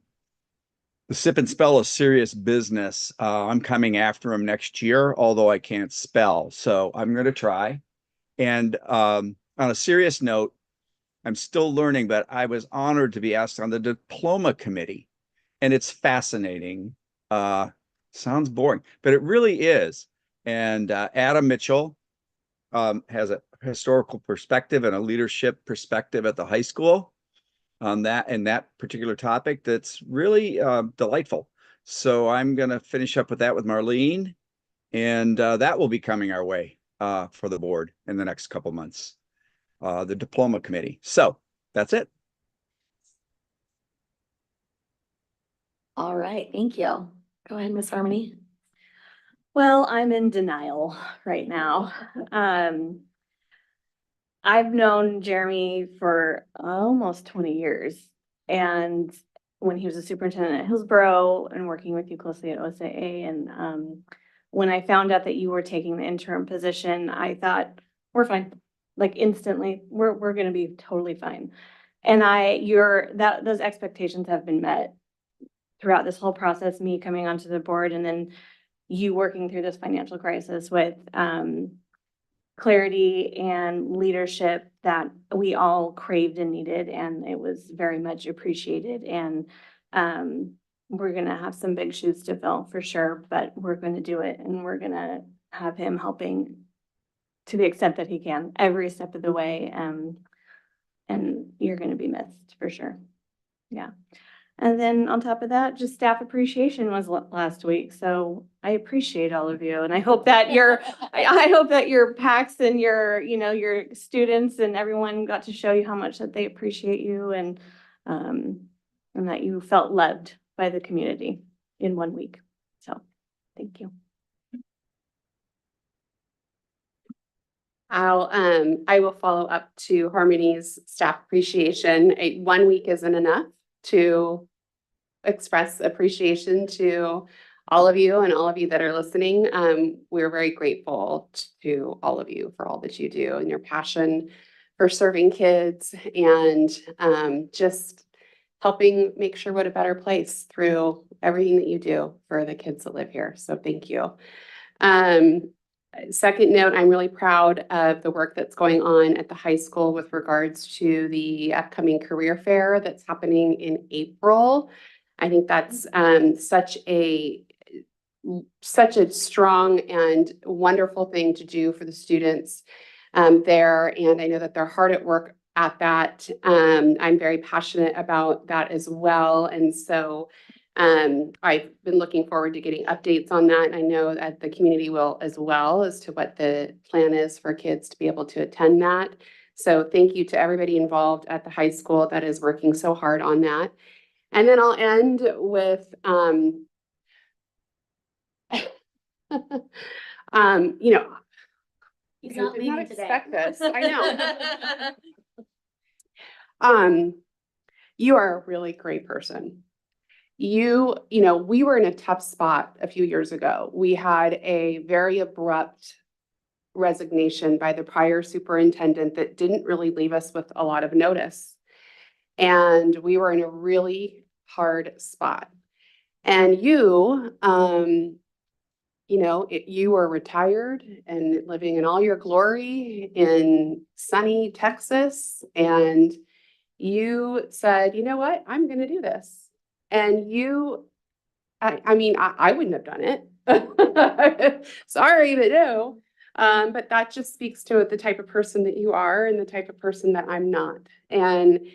Sip and Spell is serious business. I'm coming after him next year, although I can't spell. So I'm going to try. And on a serious note, I'm still learning, but I was honored to be asked on the diploma committee. And it's fascinating. Sounds boring, but it really is. And Adam Mitchell has a historical perspective and a leadership perspective at the high school on that and that particular topic that's really delightful. So I'm going to finish up with that with Marlene, and that will be coming our way for the board in the next couple months, the diploma committee. So that's it. All right, thank you. Go ahead, Miss Harmony. Well, I'm in denial right now. I've known Jeremy for almost 20 years. And when he was a superintendent at Hillsborough and working with you closely at OSAA. And when I found out that you were taking the interim position, I thought, we're fine. Like instantly, we're gonna be totally fine. And those expectations have been met throughout this whole process, me coming onto the board and then you working through this financial crisis with clarity and leadership that we all craved and needed, and it was very much appreciated. And we're gonna have some big shoes to fill for sure, but we're gonna do it, and we're gonna have him helping to the extent that he can every step of the way. And you're gonna be missed for sure. Yeah. And then on top of that, just staff appreciation was last week. So I appreciate all of you. And I hope that I hope that your PACs and your students and everyone got to show you how much that they appreciate you, and that you felt loved by the community in 1 week. So thank you. I will follow up to Harmony's staff appreciation. 1 week isn't enough to express appreciation to all of you and all of you that are listening. We're very grateful to all of you for all that you do and your passion for serving kids and just helping make Sherwood a better place through everything that you do for the kids that live here. So thank you. Second note, I'm really proud of the work that's going on at the high school with regards to the upcoming career fair that's happening in April. I think that's such a strong and wonderful thing to do for the students there. And I know that they're hard at work at that. I'm very passionate about that as well. And so I've been looking forward to getting updates on that. And I know that the community will as well as to what the plan is for kids to be able to attend that. So thank you to everybody involved at the high school that is working so hard on that. And then I'll end with, He's not did not leaving today. expect this. I know. You are a really great person. We were in a tough spot a few years ago. We had a very abrupt resignation by the prior superintendent that didn't really leave us with a lot of notice. And we were in a really hard spot. And you were retired and living in all your glory in sunny Texas. And you said, you know what, I'm going to do this. And I wouldn't have done it. Sorry, but no. But that just speaks to the type of person that you are and the type of person that I'm not. And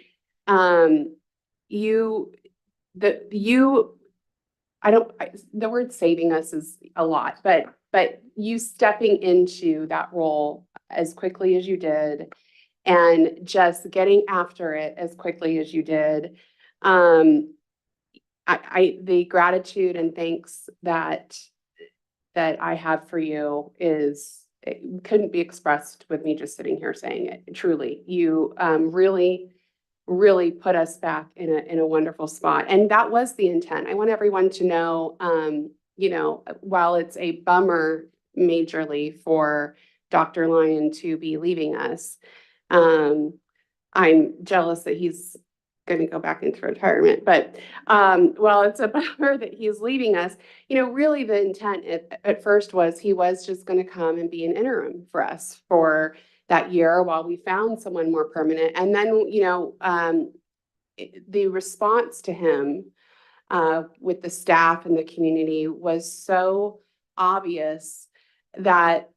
the word saving us is a lot, but you stepping into that role as quickly as you did and just getting after it as quickly as you did. The gratitude and thanks that I have for you it couldn't be expressed with me just sitting here saying it. Truly, you really put us back in a wonderful spot. And that was the intent. I want everyone to know, while it's a bummer majorly for Dr. Lyon to be leaving us, I'm jealous that he's going to go back into retirement. But while it's a bummer that he's leaving us, really the intent at first was he was just going to come and be an interim for us for that year while we found someone more permanent. And then, the response to him with the staff and the community was so obvious that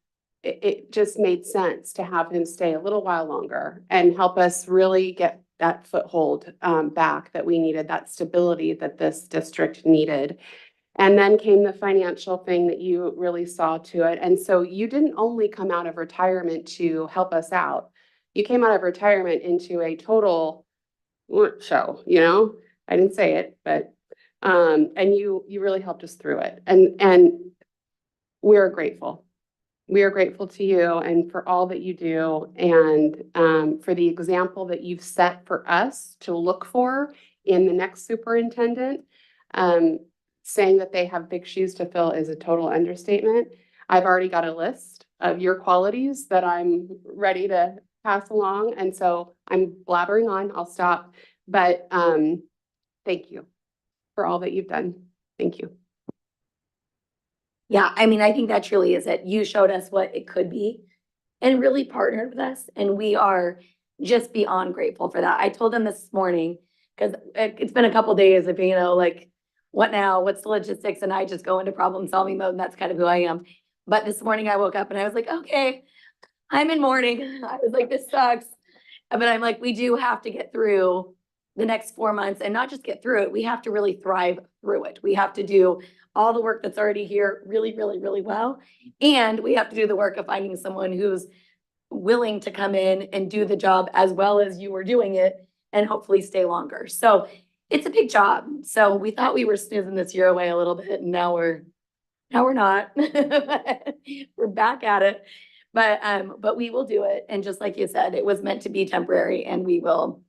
it just made sense to have him stay a little while longer and help us really get that foothold back that we needed, that stability that this district needed. And then came the financial thing that you really saw to it. And so you didn't only come out of retirement to help us out. You came out of retirement into a total show, I didn't say it, but, and you really helped us through it. And we're grateful. We are grateful to you and for all that you do and for the example that you've set for us to look for in the next superintendent. Saying that they have big shoes to fill is a total understatement. I've already got a list of your qualities that I'm ready to pass along. And so I'm blabbering on, I'll stop. But thank you for all that you've done. Thank you. Yeah, I mean, I think that truly is it. You showed us what it could be and really partnered with us, and we are just beyond grateful for that. I told them this morning, because it's been a couple days of, like, what now? What's the logistics? And I just go into problem solving mode, and that's kind of who I am. But this morning I woke up and I was like, okay, I'm in mourning. I was like, this sucks. But I'm like, we do have to get through the next 4 months, and not just get through it. We have to really thrive through it. We have to do all the work that's already here really, really, really well. And we have to do the work of finding someone who's willing to come in and do the job as well as you were doing it and hopefully stay longer. So it's a big job. So we thought we were snoozing this year away a little bit, and now we're not. We're back at it. But we will do it. And just like you said, it was meant to be temporary, and we'll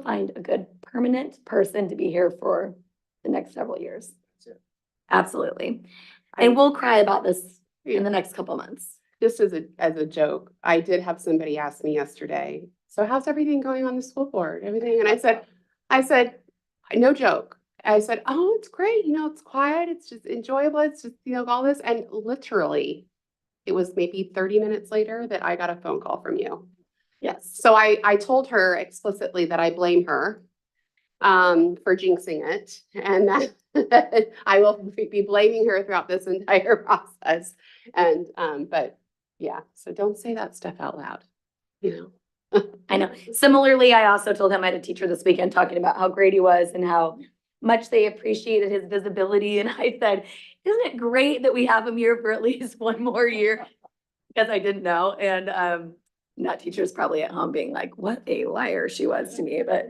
find a good permanent person to be here for the next several years. Absolutely. And we'll cry about this in the next couple of months. Just as a joke, I did have somebody ask me yesterday, so how's everything going on the school board? Everything? And I said, no joke. I said, oh, it's great. It's quiet. It's just enjoyable. It's just, all this. And literally, it was maybe 30 minutes later that I got a phone call from you. Yes. So I told her explicitly that I blame her for jinxing it, and that I will be blaming her throughout this entire process. And but yeah, so don't say that stuff out loud. I know. Similarly, I also told him I had a teacher this weekend talking about how great he was and how much they appreciated his visibility. And I said, isn't it great that we have him here for at least one more year? Because I didn't know. And that teacher's probably at home being like, what a liar she was to me. But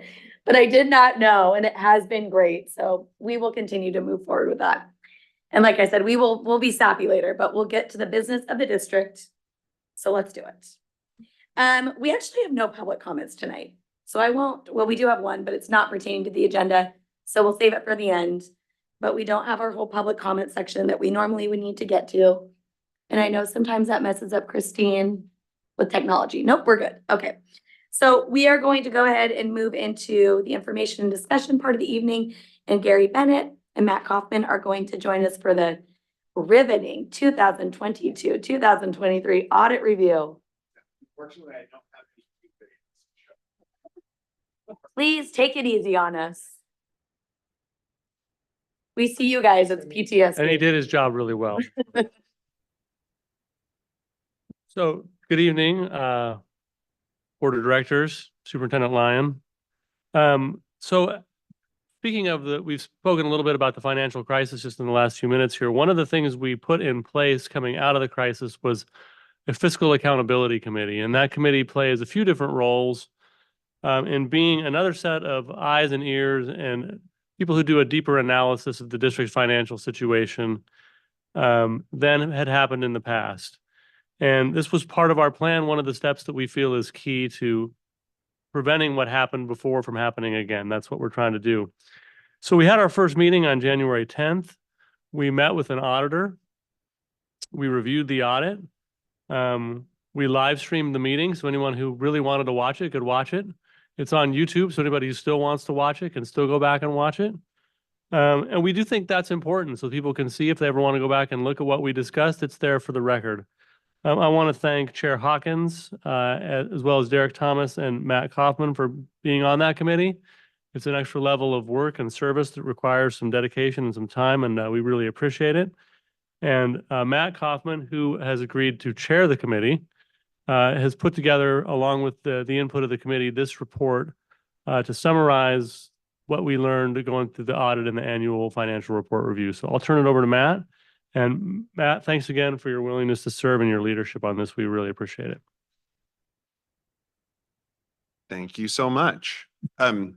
I did not know, and it has been great. So we will continue to move forward with that. And like I said, we'll be sappy later, but we'll get to the business of the district. So let's do it. We actually have no public comments tonight. So we do have one, but it's not pertaining to the agenda. So we'll save it for the end. But we don't have our whole public comment section that we normally would need to get to. And I know sometimes that messes up Christine with technology. Nope, we're good. Okay. So we are going to go ahead and move into the information and discussion part of the evening. And Gary Bennett and Matt Kaufman are going to join us for the riveting 2022-2023 audit review. Fortunately, I don't have any. Please take it easy on us. We see you guys, it's PTSD. And he did his job really well. So, good evening, Board of Directors, Superintendent Lyon. So speaking of we've spoken a little bit about the financial crisis just in the last few minutes here. One of the things we put in place coming out of the crisis was a fiscal accountability committee, and that committee plays a few different roles in being another set of eyes and ears and people who do a deeper analysis of the district's financial situation than had happened in the past. And this was part of our plan, one of the steps that we feel is key to preventing what happened before from happening again. That's what we're trying to do. So we had our first meeting on January 10th. We met with an auditor. We reviewed the audit. We live streamed the meeting, so anyone who really wanted to watch it could watch it. It's on YouTube, so anybody who still wants to watch it can still go back and watch it. And we do think that's important, so people can see if they ever want to go back and look at what we discussed, it's there for the record. I want to thank Chair Hawkins, as well as Derek Thomas and Matt Kaufman for being on that committee. It's an extra level of work and service that requires some dedication and some time, and we really appreciate it. And Matt Kaufman, who has agreed to chair the committee, has put together, along with the input of the committee, this report to summarize what we learned going through the audit and the annual financial report review. So I'll turn it over to Matt. And Matt, thanks again for your willingness to serve and your leadership on this. We really appreciate it. Thank you so much.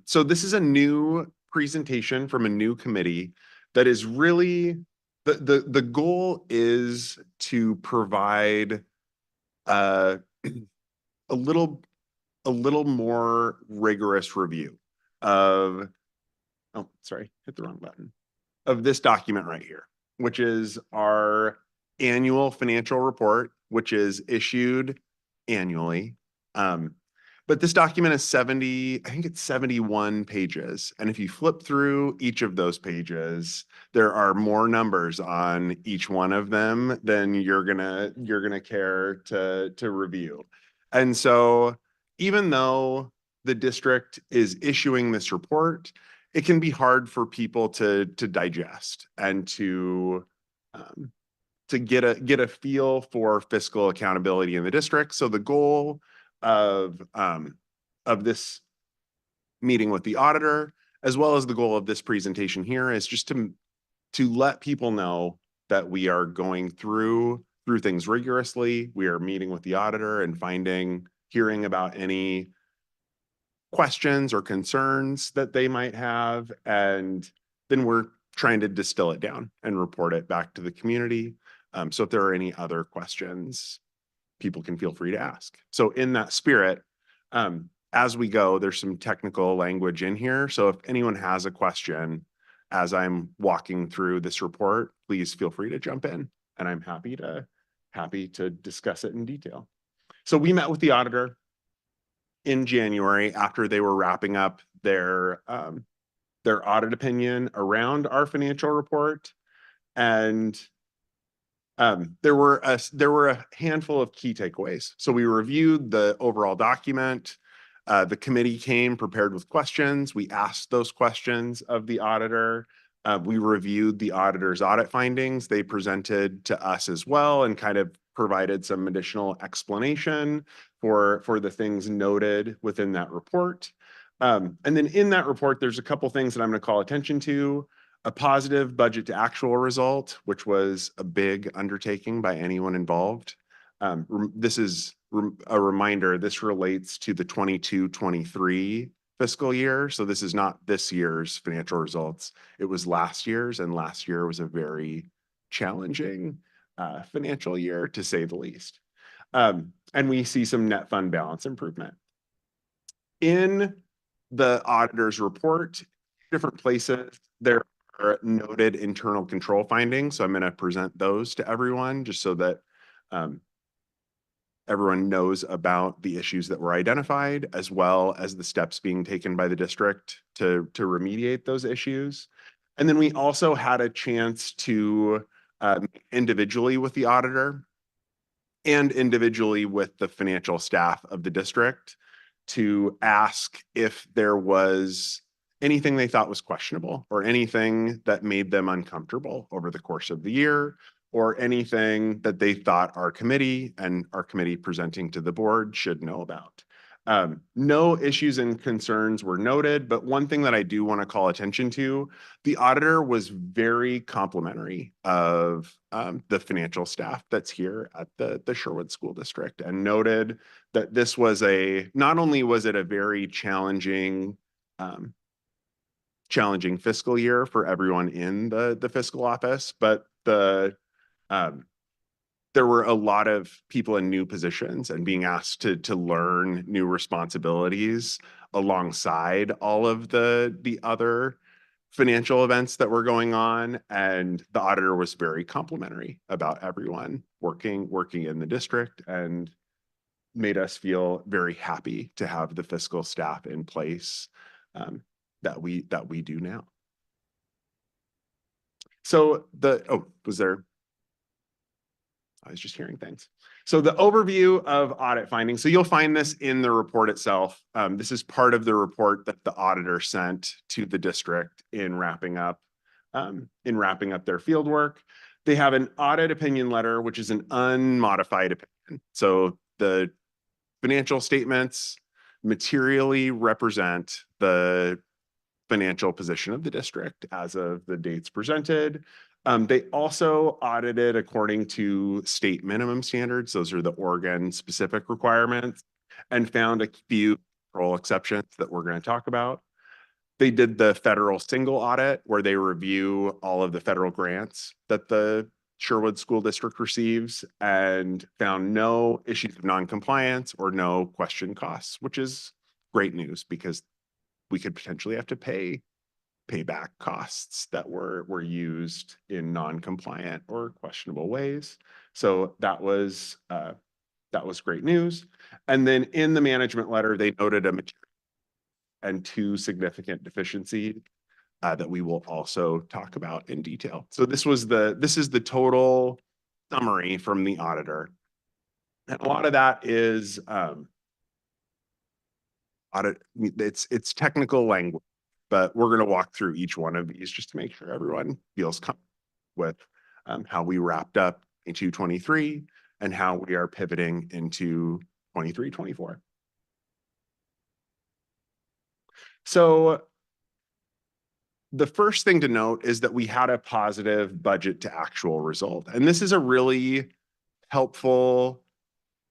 So this is a new presentation from a new committee that is really, the goal is to provide a little more rigorous review of, oh, sorry, hit the wrong button, of this document right here, which is our annual financial report, which is issued annually. But this document is 70, I think it's 71 pages. And if you flip through each of those pages, there are more numbers on each one of them than you're gonna care to review. And so even though the district is issuing this report, it can be hard for people to digest and to get a feel for fiscal accountability in the district. So the goal of this meeting with the auditor, as well as the goal of this presentation here, is just to let people know that we are going through things rigorously. We are meeting with the auditor and hearing about any questions or concerns that they might have, and then we're trying to distill it down and report it back to the community. So if there are any other questions, people can feel free to ask. So in that spirit, as we go, there's some technical language in here. So if anyone has a question as I'm walking through this report, please feel free to jump in, and I'm happy to discuss it in detail. So we met with the auditor in January after they were wrapping up their audit opinion around our financial report. And there were a handful of key takeaways. So we reviewed the overall document. The committee came prepared with questions. We asked those questions of the auditor. We reviewed the auditor's audit findings. They presented to us as well and kind of provided some additional explanation for the things noted within that report. And then in that report, there's a couple things that I'm going to call attention to. A positive budget to actual result, which was a big undertaking by anyone involved. This is a reminder, this relates to the 22-23 fiscal year. So this is not this year's financial results. It was last year's, and last year was a very challenging financial year, to say the least. And we see some net fund balance improvement. In the auditor's report, different places, there are noted internal control findings. So I'm going to present those to everyone just so that everyone knows about the issues that were identified, as well as the steps being taken by the district to remediate those issues. And then we also had a chance to individually with the auditor and individually with the financial staff of the district to ask if there was anything they thought was questionable or anything that made them uncomfortable over the course of the year, or anything that they thought our committee and our committee presenting to the board should know about. No issues and concerns were noted, but one thing that I do want to call attention to, the auditor was very complimentary of the financial staff that's here at the Sherwood School District, and noted that this was not only was it a very challenging fiscal year for everyone in the fiscal office, but there were a lot of people in new positions and being asked to learn new responsibilities alongside all of the other financial events that were going on. And the auditor was very complimentary about everyone working in the district, and made us feel very happy to have the fiscal staff in place that we do now. So I was just hearing things. So the overview of audit findings. So you'll find this in the report itself. This is part of the report that the auditor sent to the district in wrapping up their field work. They have an audit opinion letter, which is an unmodified opinion. So the financial statements materially represent the financial position of the district as of the dates presented. They also audited according to state minimum standards. Those are the Oregon specific requirements, and found a few control exceptions that we're going to talk about. They did the federal single audit, where they review all of the federal grants that the Sherwood School District receives and found no issues of non-compliance or no question costs, which is great news because we could potentially have to pay back costs that were used in non-compliant or questionable ways. So that was great news. And then in the management letter, they noted a material and 2 significant deficiencies that we will also talk about in detail. So this is the total summary from the auditor. And a lot of that is it's technical language, but we're going to walk through each one of these just to make sure everyone feels comfortable with how we wrapped up into 23 and how we are pivoting into 23-24. So the first thing to note is that we had a positive budget to actual result. And this is a really helpful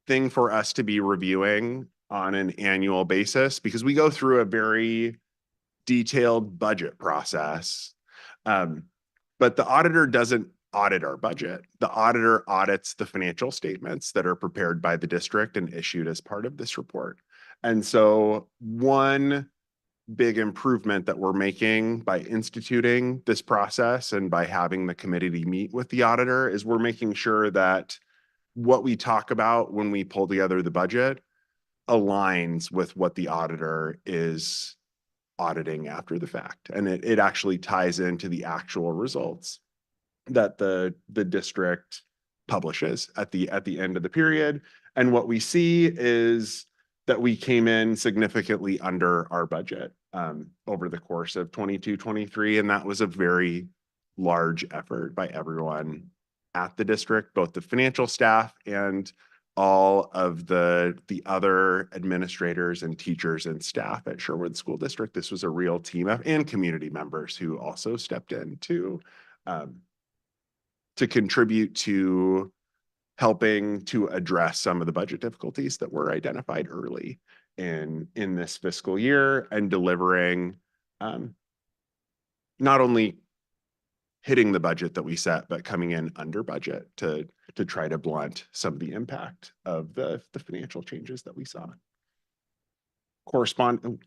thing for us to be reviewing on an annual basis because we go through a very detailed budget process. But the auditor doesn't audit our budget. The auditor audits the financial statements that are prepared by the district and issued as part of this report. And so one big improvement that we're making by instituting this process and by having the committee meet with the auditor is we're making sure that what we talk about when we pull together the budget aligns with what the auditor is auditing after the fact. And it actually ties into the actual results that the district publishes at the end of the period. And what we see is that we came in significantly under our budget over the course of 22-23. And that was a very large effort by everyone at the district, both the financial staff and all of the other administrators and teachers and staff at Sherwood School District. This was a real team and community members who also stepped in to contribute to helping to address some of the budget difficulties that were identified early in this fiscal year and delivering not only hitting the budget that we set, but coming in under budget to try to blunt some of the impact of the financial changes that we saw. Corresponding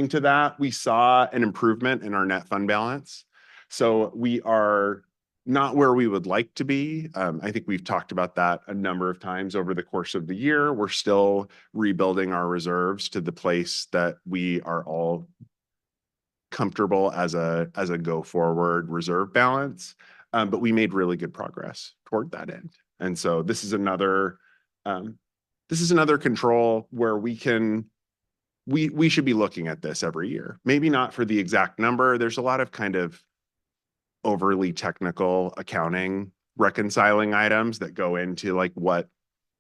to that, we saw an improvement in our net fund balance. So we are not where we would like to be. I think we've talked about that a number of times over the course of the year. We're still rebuilding our reserves to the place that we are all comfortable as a go forward reserve balance. But we made really good progress toward that end. And so this is another control where we should be looking at this every year. Maybe not for the exact number. There's a lot of kind of overly technical accounting reconciling items that go into like what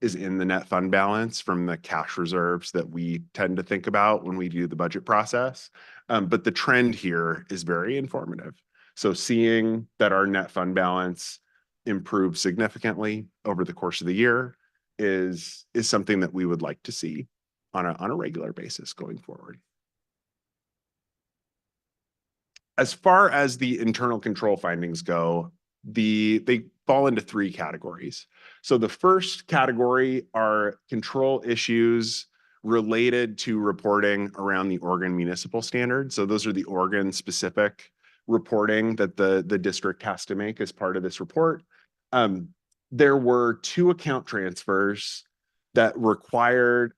is in the net fund balance from the cash reserves that we tend to think about when we do the budget process. But the trend here is very informative. So seeing that our net fund balance improved significantly over the course of the year is something that we would like to see on a regular basis going forward. As far as the internal control findings go, they fall into 3 categories. So the first category are control issues related to reporting around the Oregon Municipal Standard. So those are the Oregon specific reporting that the district has to make as part of this report. There were 2 account transfers that required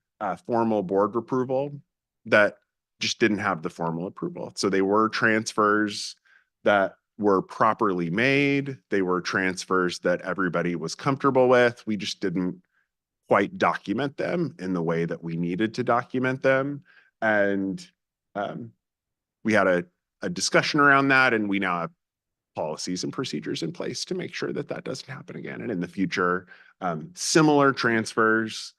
formal board approval that just didn't have the formal approval. So they were transfers that were properly made. They were transfers that everybody was comfortable with. We just didn't quite document them in the way that we needed to document them. And we had a discussion around that, and we now have policies and procedures in place to make sure that that doesn't happen again. And in the future, similar transfers,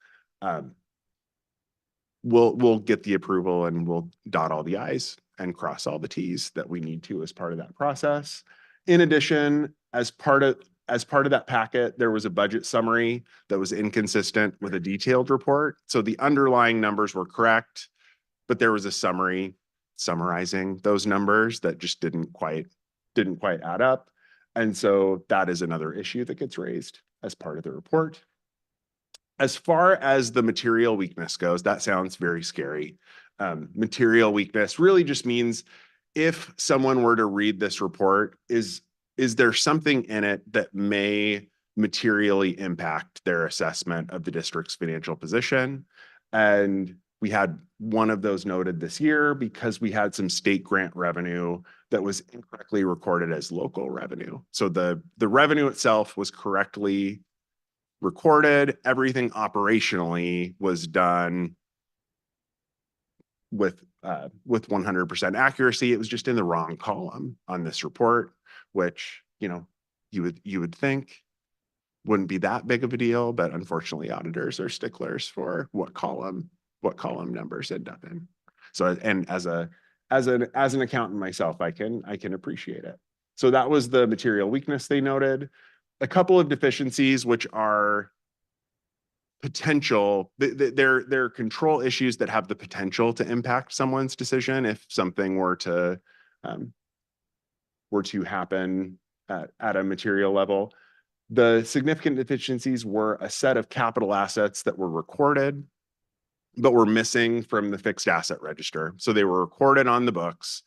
we'll get the approval and we'll dot all the I's and cross all the T's that we need to as part of that process. In addition, as part of that packet, there was a budget summary that was inconsistent with a detailed report. So the underlying numbers were correct, but there was a summary summarizing those numbers that just didn't quite add up. And so that is another issue that gets raised as part of the report. As far as the material weakness goes, that sounds very scary. Material weakness really just means if someone were to read this report, is there something in it that may materially impact their assessment of the district's financial position? And we had one of those noted this year because we had some state grant revenue that was incorrectly recorded as local revenue. So the revenue itself was correctly recorded. Everything operationally was done with 100% accuracy. It was just in the wrong column on this report, which, you know, you would think wouldn't be that big of a deal, but unfortunately auditors are sticklers for what column numbers end up in. So, and as an accountant myself, I can appreciate it. So that was the material weakness they noted. A couple of deficiencies, which are potential, they're control issues that have the potential to impact someone's decision if something were to happen at a material level. The significant deficiencies were a set of capital assets that were recorded, but were missing from the fixed asset register. So they were recorded on the books,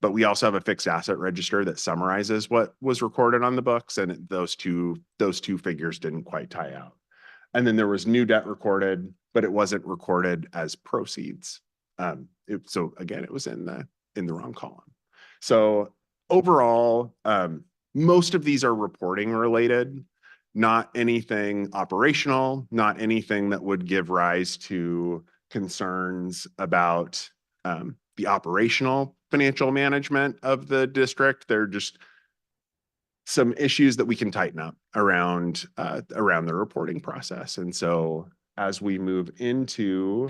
but we also have a fixed asset register that summarizes what was recorded on the books, and those two figures didn't quite tie out. And then there was new debt recorded, but it wasn't recorded as proceeds. So again, it was in the wrong column. So overall, most of these are reporting related, not anything operational, not anything that would give rise to concerns about the operational financial management of the district. They're just some issues that we can tighten up around the reporting process. And so as we move into,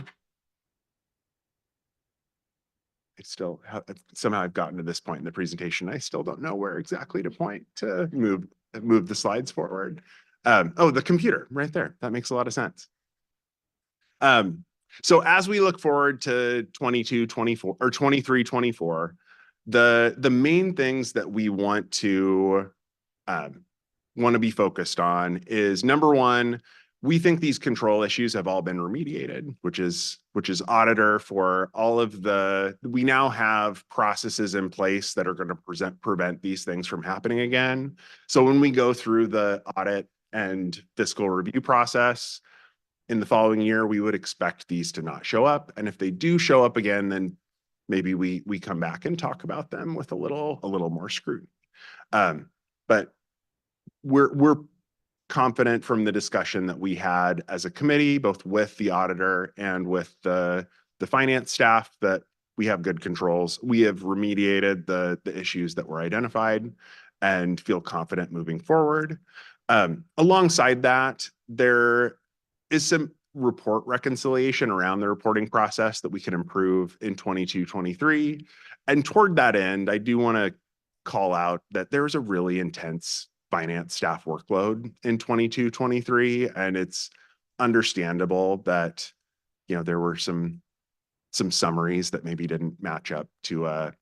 somehow I've gotten to this point in the presentation. I still don't know where exactly to point to move the slides forward. Oh, the computer right there. That makes a lot of sense. So as we look forward to 22, 24 or 23, 24, the main things that we want to be focused on is, number one, we think these control issues have all been remediated, which is auditor for all of we now have processes in place that are going to prevent these things from happening again. So when we go through the audit and fiscal review process in the following year, we would expect these to not show up. And if they do show up again, then maybe we come back and talk about them with a little more scrutiny. But we're confident from the discussion that we had as a committee, both with the auditor and with the finance staff, that we have good controls. We have remediated the issues that were identified and feel confident moving forward. Alongside that, there is some report reconciliation around the reporting process that we can improve in 22, 23. And toward that end, I do want to call out that there's a really intense finance staff workload in 22, 23, and it's understandable that, you know, there were some summaries that maybe didn't match up to an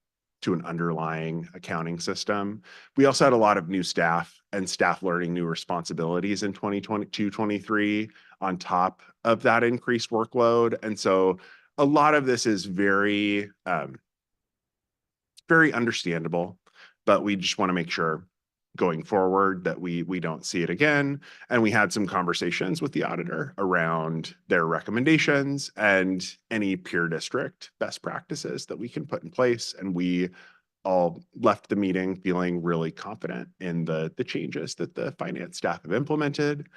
underlying accounting system. We also had a lot of new staff and staff learning new responsibilities in 2022, 23 on top of that increased workload. And so a lot of this is very understandable, but we just want to make sure going forward that we don't see it again. And we had some conversations with the auditor around their recommendations and any peer district best practices that we can put in place. And we all left the meeting feeling really confident in the changes that the finance staff have implemented.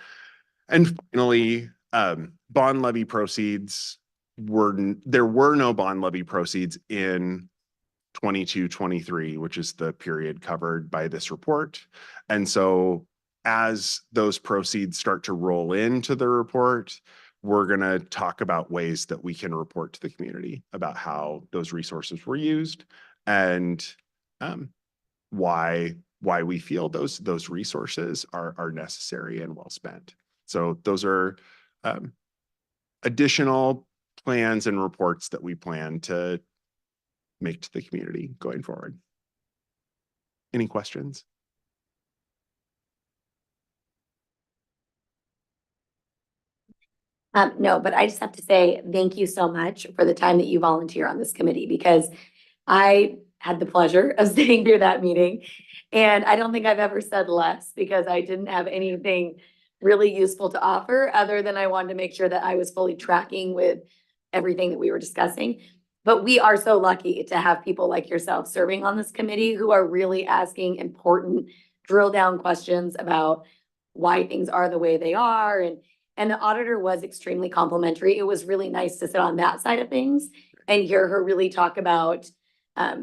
And finally, bond levy proceeds there were no bond levy proceeds in 22, 23, which is the period covered by this report. And so as those proceeds start to roll into the report, we're going to talk about ways that we can report to the community about how those resources were used and why we feel those resources are necessary and well spent. So those are additional plans and reports that we plan to make to the community going forward. Any questions? No, but I just have to say thank you so much for the time that you volunteer on this committee, because I had the pleasure of sitting through that meeting. And I don't think I've ever said less, because I didn't have anything really useful to offer, other than I wanted to make sure that I was fully tracking with everything that we were discussing. But we are so lucky to have people like yourself serving on this committee who are really asking important drill down questions about why things are the way they are. And the auditor was extremely complimentary. It was really nice to sit on that side of things and hear her really talk about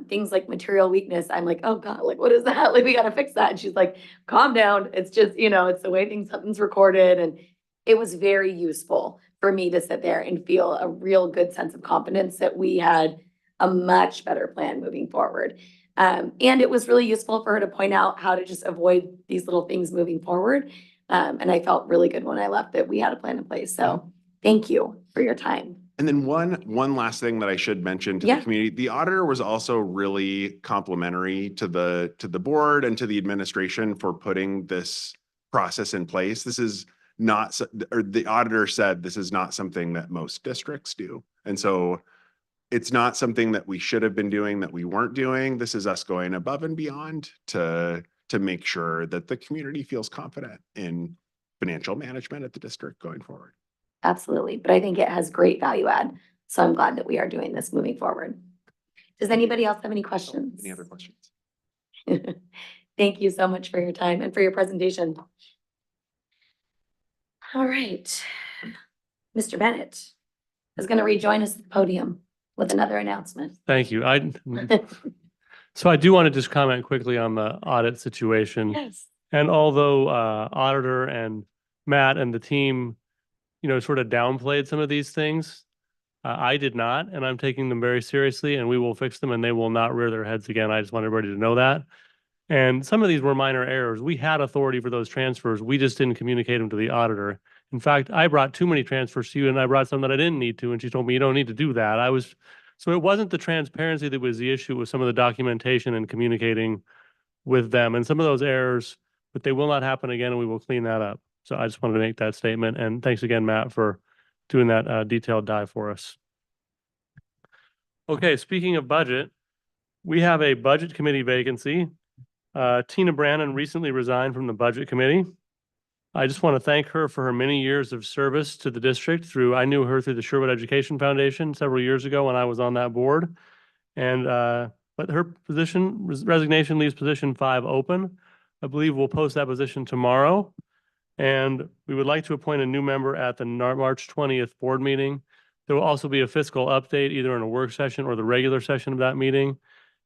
things like material weakness. I'm like, oh God, like, what is that? Like, we got to fix that. And she's like, calm down. It's just, it's the way something's recorded. And it was very useful for me to sit there and feel a real good sense of confidence that we had a much better plan moving forward. And it was really useful for her to point out how to just avoid these little things moving forward. And I felt really good when I left that we had a plan in place. So thank you for your time. And then one last thing that I should mention to Yeah. the community, the auditor was also really complimentary to the board and to the administration for putting this process in place. This is not, or the auditor said, this is not something that most districts do. And so it's not something that we should have been doing that we weren't doing. This is us going above and beyond to make sure that the community feels confident in financial management at the district going forward. Absolutely. But I think it has great value add. So I'm glad that we are doing this moving forward. Does anybody else have any questions? Any other questions? Thank you so much for your time and for your presentation. All right. Mr. Bennett is going to rejoin us at the podium with another announcement. Thank you. So I do want to just comment quickly on the audit situation. Yes. And although auditor and Matt and the team, sort of downplayed some of these things, I did not, and I'm taking them very seriously, and we will fix them, and they will not rear their heads again. I just want everybody to know that. And some of these were minor errors. We had authority for those transfers. We just didn't communicate them to the auditor. In fact, I brought too many transfers to you, and I brought some that I didn't need to, and she told me you don't need to do that. So it wasn't the transparency that was the issue, with some of the documentation and communicating with them, and some of those errors, but they will not happen again, and we will clean that up. So I just wanted to make that statement, and thanks again, Matt, for doing that detailed dive for us. Okay, speaking of budget, we have a budget committee vacancy. Tina Brannon recently resigned from the budget committee. I just want to thank her for her many years of service to the district. I knew her through the Sherwood Education Foundation several years ago when I was on that board. And but her resignation leaves position 5 open. I believe we'll post that position tomorrow. And we would like to appoint a new member at the March 20th board meeting. There will also be a fiscal update, either in a work session or the regular session of that meeting.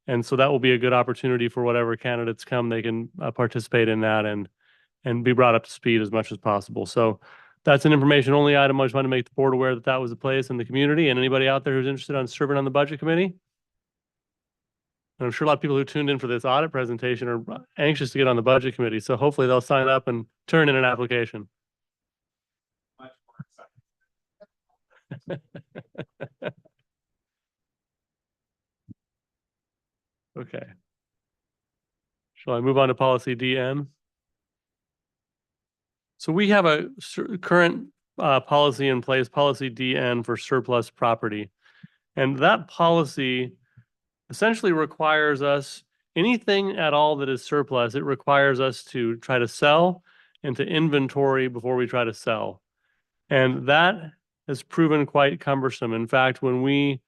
And so that will be a good opportunity for whatever candidates come, they can participate in that and be brought up to speed as much as possible. So that's an information only item. I just want to make the board aware that that was a place in the community, and anybody out there who's interested in serving on the budget committee. And I'm sure a lot of people who tuned in for this audit presentation are anxious to get on the budget committee. So hopefully they'll sign up and turn in an application. Okay. Shall I move on to policy DN? So we have a current policy in place, policy DN, for surplus property. And that policy essentially requires us, anything at all that is surplus, it requires us to try to sell and to inventory before we try to sell. And that has proven quite cumbersome. In fact, when we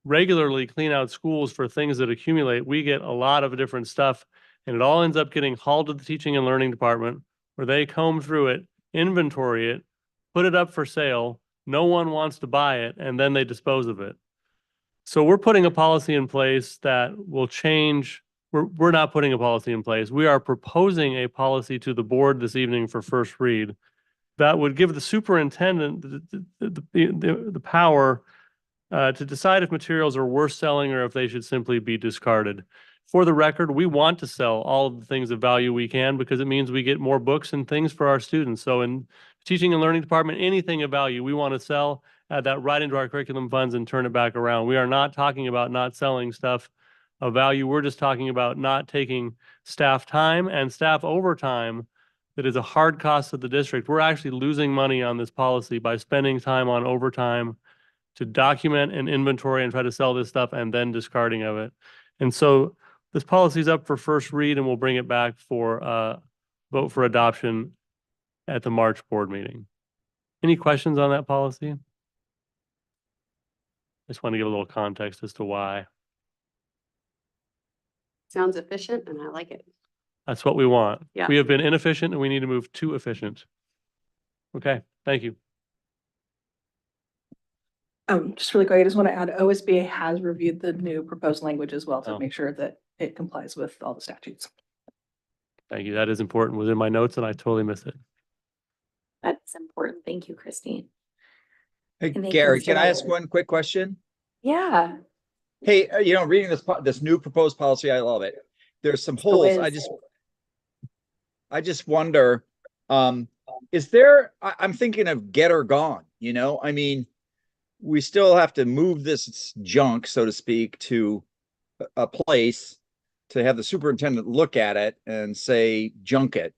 regularly clean out schools for things that accumulate, we get a lot of different stuff, and it all ends up getting hauled to the teaching and learning department, where they comb through it, inventory it, put it up for sale. No one wants to buy it, and then they dispose of it. So we're putting a policy in place that will change. We're not putting a policy in place. We are proposing a policy to the board this evening for first read that would give the superintendent the power to decide if materials are worth selling or if they should simply be discarded. For the record, we want to sell all of the things of value we can, because it means we get more books and things for our students. So in teaching and learning department, anything of value we want to sell, add that right into our curriculum funds and turn it back around. We are not talking about not selling stuff of value. We're just talking about not taking staff time and staff overtime that is a hard cost to the district. We're actually losing money on this policy by spending time on overtime to document and inventory and try to sell this stuff and then discarding of it. And so this policy is up for first read and we'll bring it back for vote for adoption at the March board meeting. Any questions on that policy? I just want to give a little context as to why. Sounds efficient and I like it. That's what we want. Yeah. We have been inefficient and we need to move to efficient. Okay, thank you. Just really quick, I just want to add, OSBA has reviewed the new proposed language as well to Oh. make sure that it complies with all the statutes. Thank you. That is important. Was in my notes and I totally missed it. That's important. Thank you, Christine. Hey, And they Gary, can I ask consider- one quick question? Yeah. Hey, reading this new proposed policy, I love it. There's some holes. I just wonder, is there, I'm thinking of get or gone, I mean, we still have to move this junk, so to speak, to a place to have the superintendent look at it and say, junk it.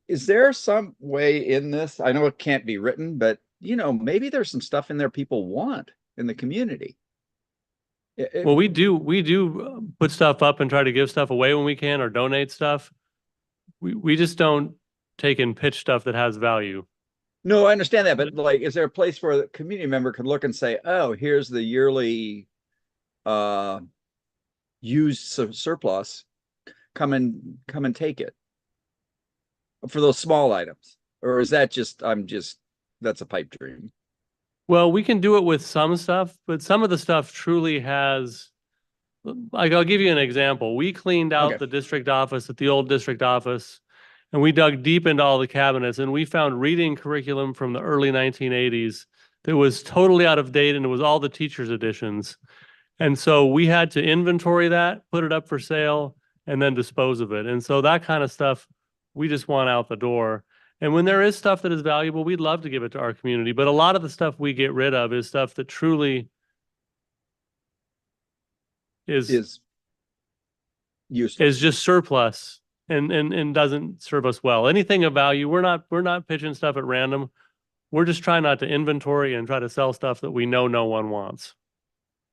Is there some way in this? I know it can't be written, but maybe there's some stuff in there people want in the community. Well, we do put stuff up and try to give stuff away when we can or donate stuff. We just don't take and pitch stuff that has value. No, I understand that, but like, is there a place where the community member can look and say, oh, here's the yearly used surplus, come and take it for those small items? Or is that that's a pipe dream? Well, we can do it with some stuff, but some of the stuff truly has, like, I'll give you an example. We cleaned out the district office at the old district office, and we dug deep into all the cabinets, and we found reading curriculum from the early 1980s that was totally out of date, and it was all the teachers' editions. And so we had to inventory that, put it up for sale, and then dispose of it. And so that kind of stuff, we just want out the door. And when there is stuff that is valuable, we'd love to give it to our community. But a lot of the stuff we get rid of is stuff that truly is useless, is just surplus and doesn't serve us well. Anything of value, we're not pitching stuff at random. We're just trying not to inventory and try to sell stuff that we know no one wants.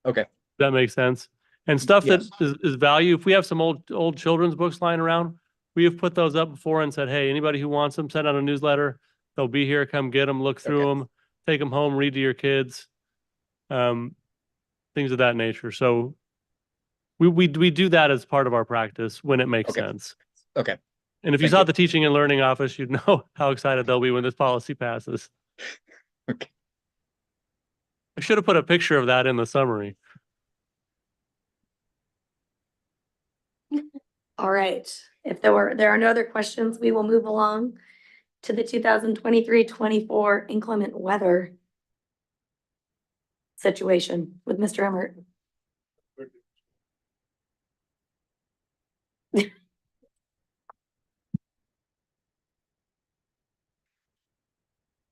Okay. That makes sense. And stuff Yes. that is value. If we have some old children's books lying around, we have put those up before and said, hey, anybody who wants them, send out a newsletter. They'll be here. Come get them, look through them, take them home, read to your kids. Things of that nature. So we do that as part of our practice when it makes sense. Okay. And if you saw the teaching and learning office, you'd know how excited they'll be when this policy passes. Okay. I should have put a picture of that in the summary. All right. If there are no other questions, we will move along to the 2023-24 inclement weather situation with Mr. Emmert.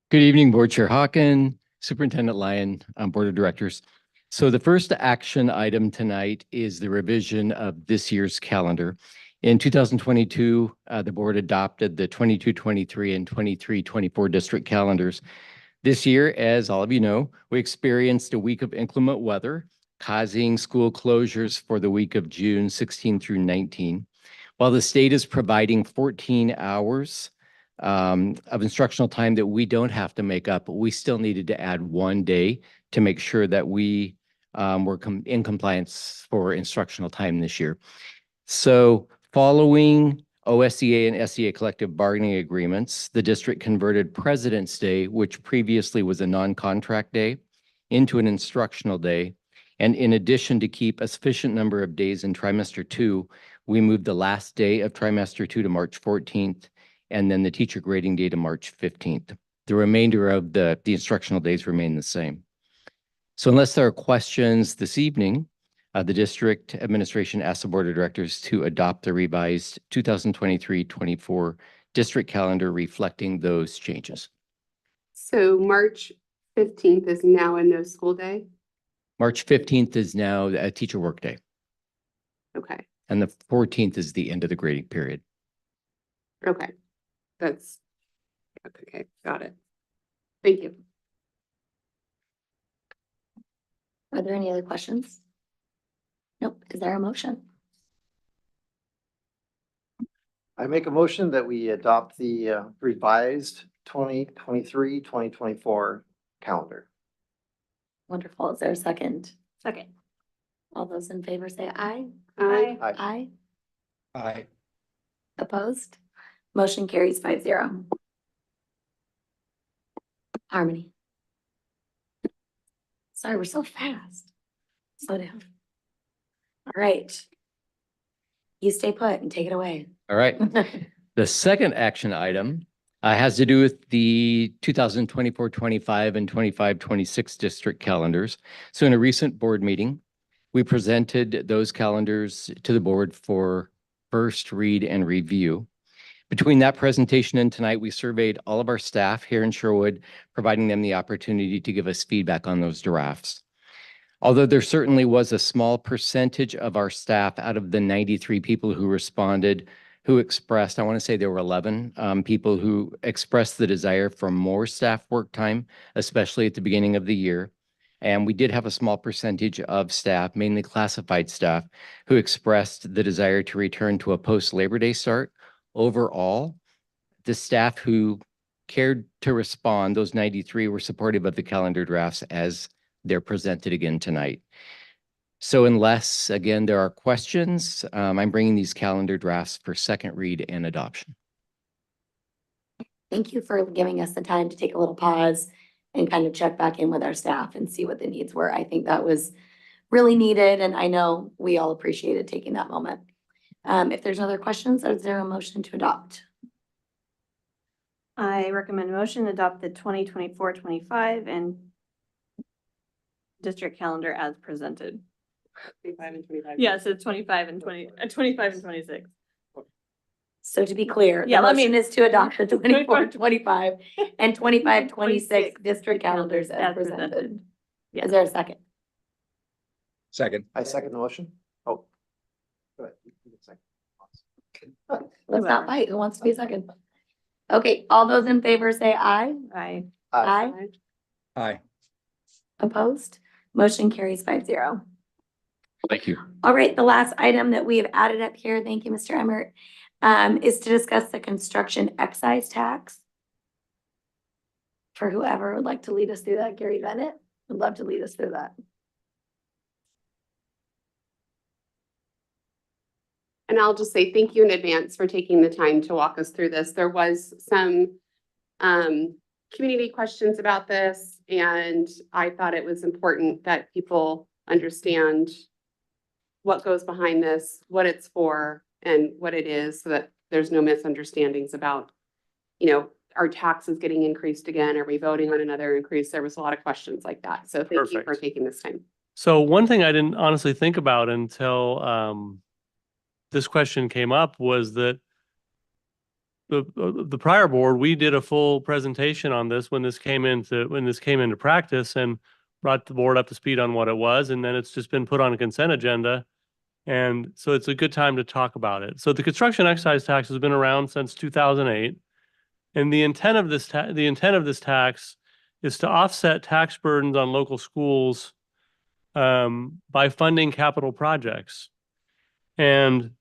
Good evening, Board Chair Hawken, Superintendent Lyon, Board of Directors. So the first action item tonight is the revision of this year's calendar. In 2022, the board adopted the 22-23 and 23-24 district calendars. This year, as all of you know, we experienced a week of inclement weather, causing school closures for the week of June 16 through 19. While the state is providing 14 hours of instructional time that we don't have to make up, we still needed to add 1 day to make sure that we were in compliance for instructional time this year. So following OSEA and SEA collective bargaining agreements, the district converted President's Day, which previously was a non-contract day, into an instructional day. And in addition, to keep a sufficient number of days in trimester 2, we moved the last day of trimester 2 to March 14th, and then the teacher grading day to March 15th. The remainder of the instructional days remain the same. So unless there are questions this evening, the district administration asked the board of directors to adopt the revised 2023-24 district calendar reflecting those changes. So March 15th is now a no school day? March 15th is now a teacher workday, Okay, and the 14th is the end of the grading period. okay. That's, okay, got it. Thank you. Are there any other questions? Nope. Is there a motion? I make a motion that we adopt the revised 2023-2024 calendar. Wonderful. Is there a second? Second. All those in favor say aye. Aye. Aye. Aye. Aye. Opposed? Motion carries 5-0. Harmony. Sorry, we're so fast. Slow down. All right. You stay put and take it away. All right. The second action item has to do with the 2024-25 and 25-26 district calendars. So in a recent board meeting, we presented those calendars to the board for first read and review. Between that presentation and tonight, we surveyed all of our staff here in Sherwood, providing them the opportunity to give us feedback on those drafts. Although there certainly was a small percentage of our staff out of the 93 people who responded, who expressed, I want to say there were 11 people who expressed the desire for more staff work time, especially at the beginning of the year. And we did have a small percentage of staff, mainly classified staff, who expressed the desire to return to a post-Labor Day start. Overall, the staff who cared to respond, those 93, were supportive of the calendar drafts as they're presented again tonight. So unless, again, there are questions, I'm bringing these calendar drafts for second read and adoption. Thank you for giving us the time to take a little pause and kind of check back in with our staff and see what the needs were. I think that was really needed, and I know we all appreciated taking that moment. If there's no other questions, is there a motion to adopt? I recommend a motion to adopt the 2024-25 and district calendar as presented. 25 and 25. Yes, it's 25 and 26. So to be clear, the Yeah, let me- motion is to adopt the 24-25 and 25-26 district calendars as presented. Yeah. Is there a second? Second. I second the motion. Oh. Go ahead. You can second. Let's not fight. Who wants to be a second? Okay, all those in favor say aye. Aye. Aye. Aye. Opposed? Motion carries 5-0. Thank you. All right, the last item that we have added up here, thank you, Mr. Emmert, is to discuss the construction excise tax. For whoever would like to lead us through that, Gary Bennett would love to lead us through that. And I'll just say thank you in advance for taking the time to walk us through this. There was some community questions about this, and I thought it was important that people understand what goes behind this, what it's for, and what it is, so that there's no misunderstandings about, are taxes getting increased again? Are we voting on another increase? There was a lot of questions like that. So thank you for Perfect. taking this time. So one thing I didn't honestly think about until this question came up was that the prior board, we did a full presentation on this when this came into practice and brought the board up to speed on what it was, and then it's just been put on a consent agenda. And so it's a good time to talk about it. So the construction excise tax has been around since 2008. And the intent of this tax is to offset tax burdens on local schools by funding capital projects. And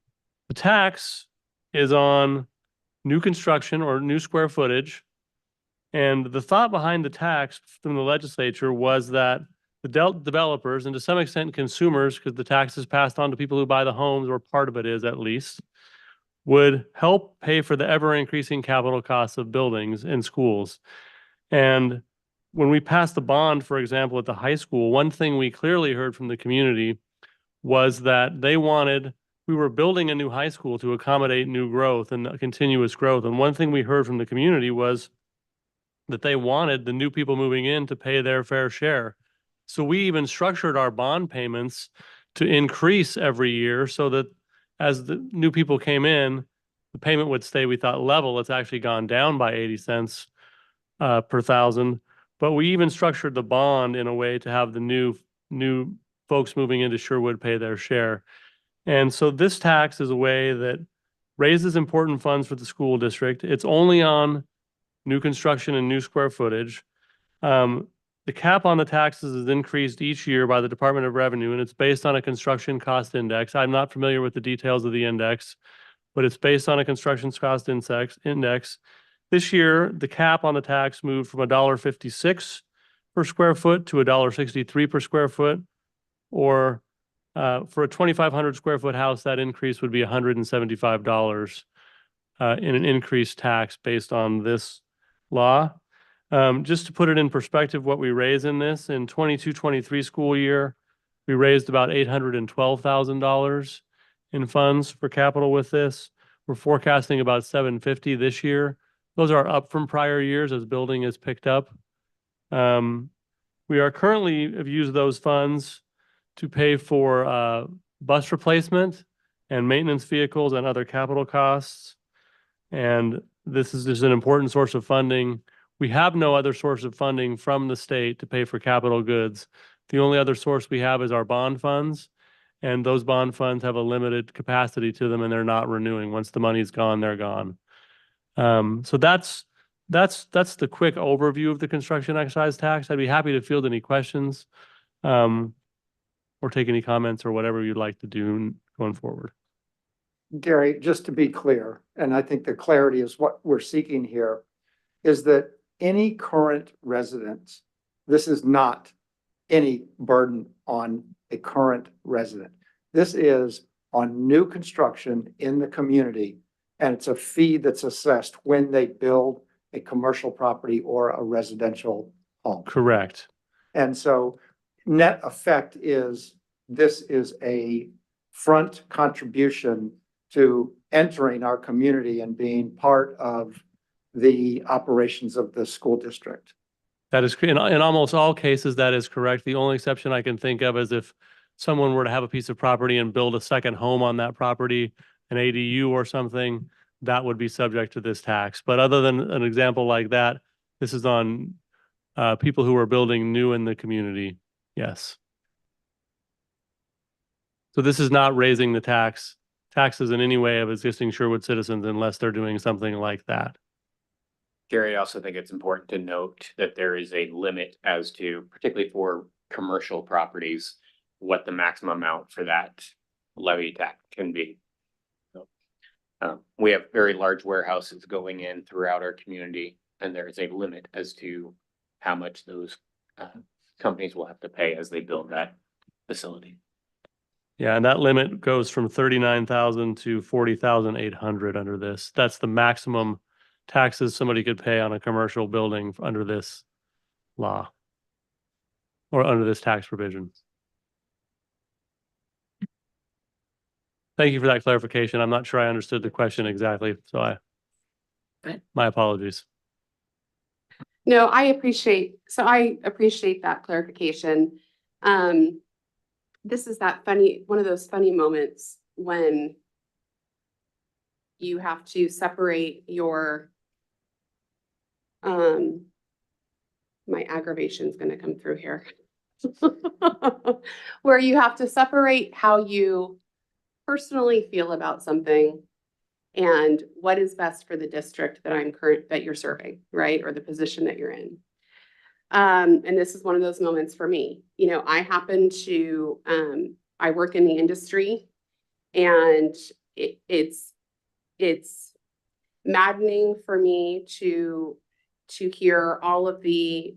the tax is on new construction or new square footage. And the thought behind the tax from the legislature was that the developers, and to some extent consumers, because the tax is passed on to people who buy the homes, or part of it is at least, would help pay for the ever-increasing capital costs of buildings and schools. And when we passed the bond, for example, at the high school, one thing we clearly heard from the community was that we were building a new high school to accommodate new growth and continuous growth. And one thing we heard from the community was that they wanted the new people moving in to pay their fair share. So we even structured our bond payments to increase every year so that as the new people came in, the payment would stay, we thought, level. It's actually gone down by 80 cents per thousand. But we even structured the bond in a way to have the new folks moving into Sherwood pay their share. And so this tax is a way that raises important funds for the school district. It's only on new construction and new square footage. The cap on the taxes is increased each year by the Department of Revenue, and it's based on a construction cost index. I'm not familiar with the details of the index, but it's based on a construction cost index. This year, the cap on the tax moved from $1.56 per square foot to $1.63 per square foot, or for a 2,500 square foot house, that increase would be $175 in an increased tax based on this law. Just to put it in perspective, what we raise in this, in 22-23 school year, we raised about $812,000 in funds for capital with this. We're forecasting about $750 this year. Those are up from prior years as building is picked up. We are currently have used those funds to pay for bus replacement and maintenance vehicles and other capital costs. And this is just an important source of funding. We have no other source of funding from the state to pay for capital goods. The only other source we have is our bond funds, and those bond funds have a limited capacity to them and they're not renewing. Once the money's gone, they're gone. So that's the quick overview of the construction excise tax. I'd be happy to field any questions or take any comments or whatever you'd like to do going forward. Gary, just to be clear, and I think the clarity is what we're seeking here, is that any current residents, this is not any burden on a current resident. This is on new construction in the community, and it's a fee that's assessed when they build a commercial property or a residential home. Correct. And so net effect is, this is a front contribution to entering our community and being part of the operations of the school district. That is, in almost all cases, that is correct. The only exception I can think of is if someone were to have a piece of property and build a second home on that property, an ADU or something, that would be subject to this tax. But other than an example like that, this is on people who are building new in the community. Yes. So this is not raising the taxes in any way of existing Sherwood citizens unless they're doing something like that. Gary, I also think it's important to note that there is a limit as to, particularly for commercial properties, what the maximum amount for that levy tax can be. So, we have very large warehouses going in throughout our community, and there is a limit as to how much those companies will have to pay as they build that facility. Yeah, and that limit goes from 39,000 to 40,800 under this. That's the maximum taxes somebody could pay on a commercial building under this law or under this tax provision. Thank you for that clarification. I'm not sure I understood the question exactly, so my apologies. No, I appreciate that clarification. This is one of those funny moments when you have to separate your, my aggravation is going to come through here. Where you have to separate how you personally feel about something and what is best for the district that you're serving, right? Or the position that you're in. And this is one of those moments for me. You know, I happen to, I work in the industry, and it's maddening for me to hear all of the,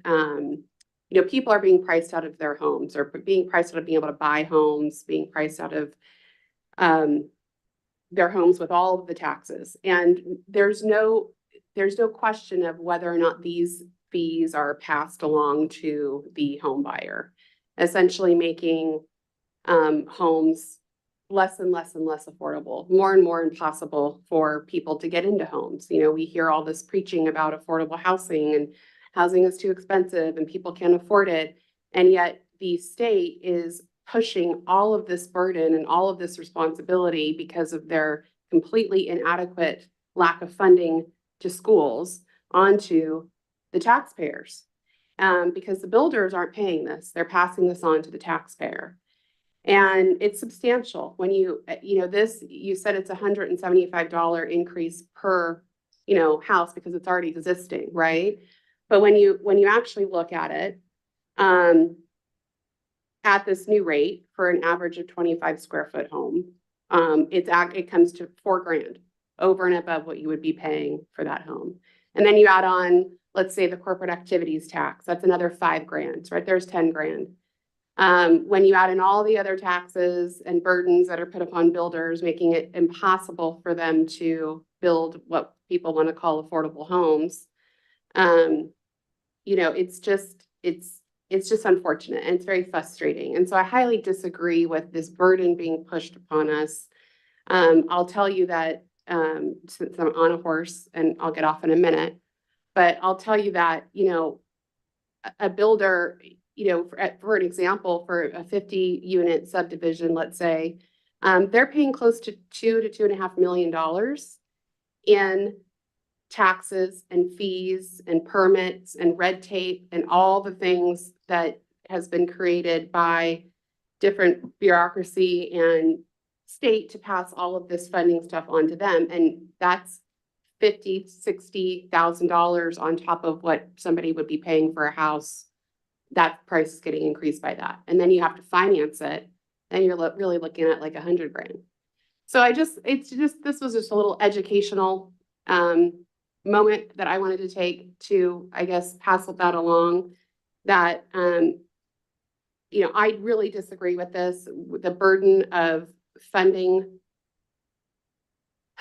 people are being priced out of their homes, or being priced out of being able to buy homes, being priced out of their homes with all of the taxes. And there's no question of whether or not these fees are passed along to the home buyer, essentially making homes less and less and less affordable, more and more impossible for people to get into homes. You know, we hear all this preaching about affordable housing, and housing is too expensive and people can't afford it. And yet the state is pushing all of this burden and all of this responsibility because of their completely inadequate lack of funding to schools onto the taxpayers. Because the builders aren't paying this, they're passing this on to the taxpayer. And it's substantial when you know, this, you said it's $175 increase per, you know, house because it's already existing, right? But when you actually look at it, at this new rate for an average of 25 square foot home, it comes to $4,000 over and above what you would be paying for that home. And then you add on, let's say, the corporate activities tax, that's another $5,000, right? There's $10,000. When you add in all the other taxes and burdens that are put upon builders, making it impossible for them to build what people want to call affordable homes, you know, it's just unfortunate and it's very frustrating. And so I highly disagree with this burden being pushed upon us. I'll tell you that, since I'm on a horse and I'll get off in a minute, but I'll tell you that, you know, a builder, you know, for an example, for a 50 unit subdivision, let's say, they're paying close to $2 to $2.5 million in taxes and fees and permits and red tape and all the things that has been created by different bureaucracy and state to pass all of this funding stuff onto them. And that's $50,000, $60,000 on top of what somebody would be paying for a house. That price is getting increased by that. And then you have to finance it. And you're really looking at like $100,000. So this was just a little educational moment that I wanted to take to, I guess, pass that along, that, you know, I really disagree with this, with the burden of funding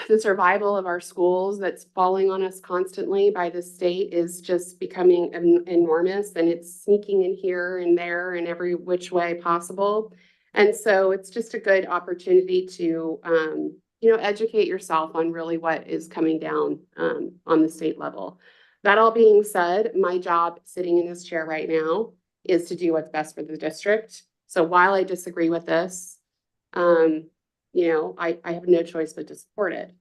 the survival of our schools that's falling on us constantly by the state is just becoming enormous, and it's sneaking in here and there and every which way possible. And so it's just a good opportunity to, you know, educate yourself on really what is coming down on the state level. That all being said, my job sitting in this chair right now is to do what's best for the district. So while I disagree with this, you know, I have no choice but to support it.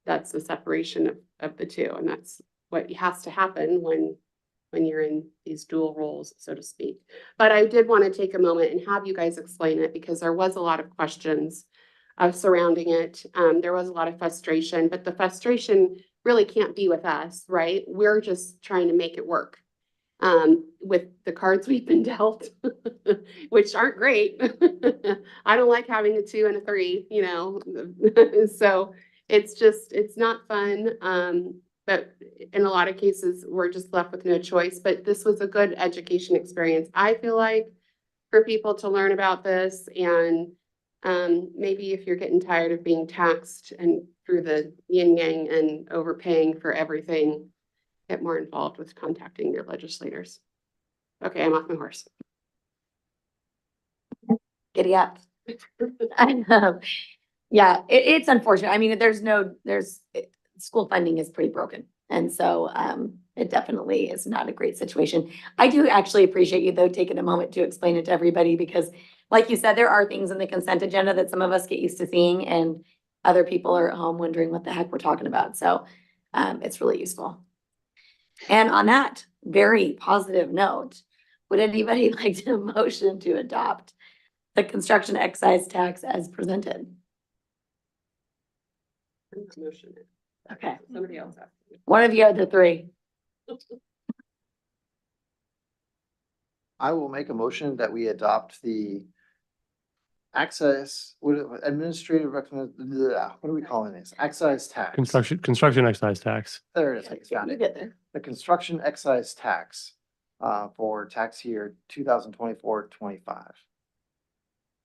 That's the separation of the two, and that's what has to happen when you're in these dual roles, so to speak. But I did want to take a moment and have you guys explain it, because there was a lot of questions surrounding it. There was a lot of frustration, but the frustration really can't be with us, right? We're just trying to make it work with the cards we've been dealt, which aren't great. I don't like having a 2 and a 3, you know, so it's not fun. But in a lot of cases, we're just left with no choice. But this was a good education experience, I feel like, for people to learn about this. And maybe if you're getting tired of being taxed and through the yin yang and overpaying for everything, get more involved with contacting your legislators. Okay, I'm off my horse. Giddy up. I know. Yeah, it's unfortunate. I mean, school funding is pretty broken. And so it definitely is not a great situation. I do actually appreciate you, though, taking a moment to explain it to everybody, because like you said, there are things in the consent agenda that some of us get used to seeing, and other people are at home wondering what the heck we're talking about. So it's really useful. And on that very positive note, would anybody like to motion to adopt the construction excise tax as presented? Okay. Somebody else has to. One of you other three. I will make a motion that we adopt the administrative recommend, what are we calling this? Excise tax. Construction excise tax. There it is. I found You it. get there. The construction excise tax for tax year 2024-25.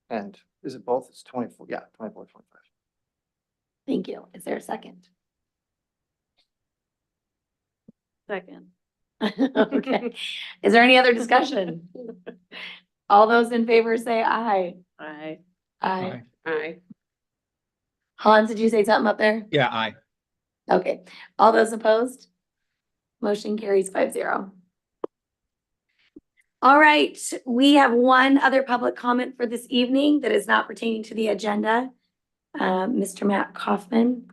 And is it both? It's 24, yeah, 24-25. Thank you. Is there a second? Second. Okay. Is there any other discussion? All those in favor say aye. Aye. Aye. Aye. Hans, did you say something up there? Yeah, aye. Okay. All those opposed? Motion carries 5-0. All right, we have one other public comment for this evening that is not pertaining to the agenda. Mr. Matt Kaufman.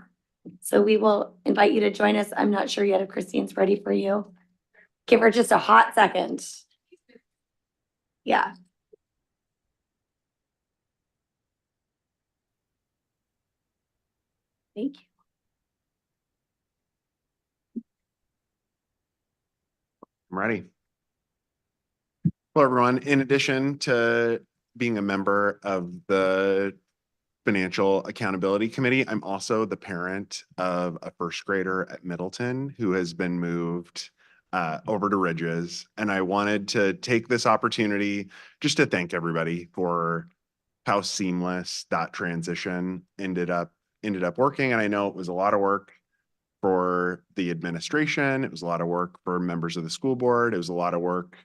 So we will invite you to join us. I'm not sure yet if Christine's ready for you. Give her just a hot second. Yeah. Thank you. I'm ready. Hello, everyone. In addition to being a member of the Financial Accountability Committee, I'm also the parent of a first grader at Middleton who has been moved over to Ridges. And I wanted to take this opportunity just to thank everybody for how seamless that transition ended up working. And I know it was a lot of work for the administration. It was a lot of work for members of the school board. It was a lot of work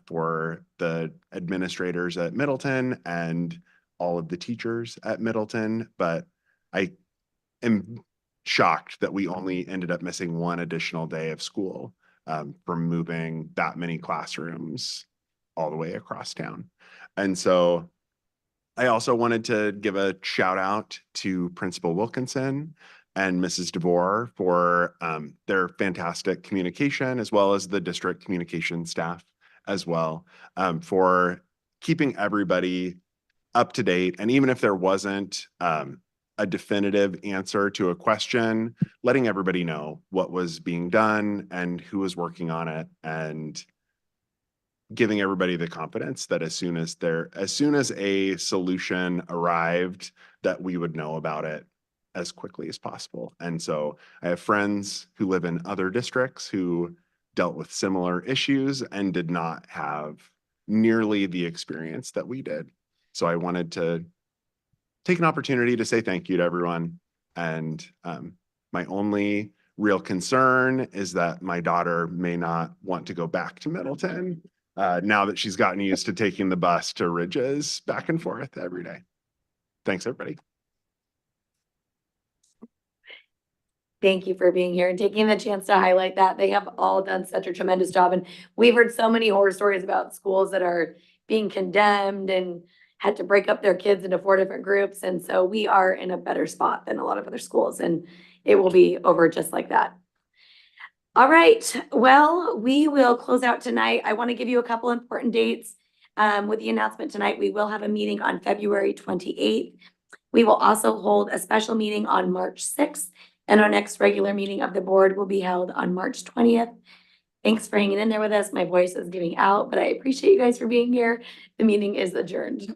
for the administrators at Middleton and all of the teachers at Middleton. But I am shocked that we only ended up missing one additional day of school from moving that many classrooms all the way across town. And so I also wanted to give a shout out to Principal Wilkinson and Mrs. DeVore for their fantastic communication, as well as the district communication staff as well, for keeping everybody up to date. And even if there wasn't a definitive answer to a question, letting everybody know what was being done and who was working on it, and giving everybody the confidence that as soon as a solution arrived, that we would know about it as quickly as possible. And so I have friends who live in other districts who dealt with similar issues and did not have nearly the experience that we did. So I wanted to take an opportunity to say thank you to everyone. And my only real concern is that my daughter may not want to go back to Middleton now that she's gotten used to taking the bus to Ridges back and forth every day. Thanks, everybody. Thank you for being here and taking the chance to highlight that. They have all done such a tremendous job. And we've heard so many horror stories about schools that are being condemned and had to break up their kids into 4 different groups. And so we are in a better spot than a lot of other schools, and it will be over just like that. All right, well, we will close out tonight. I want to give you a couple important dates. With the announcement tonight, we will have a meeting on February 28th. We will also hold a special meeting on March 6th, and our next regular meeting of the board will be held on March 20th. Thanks for hanging in there with us. My voice is giving out, but I appreciate you guys for being here. The meeting is adjourned.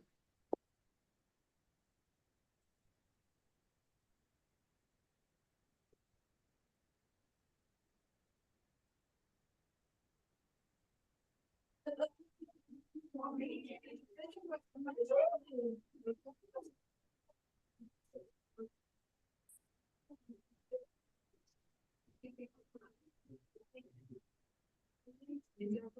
Thank you.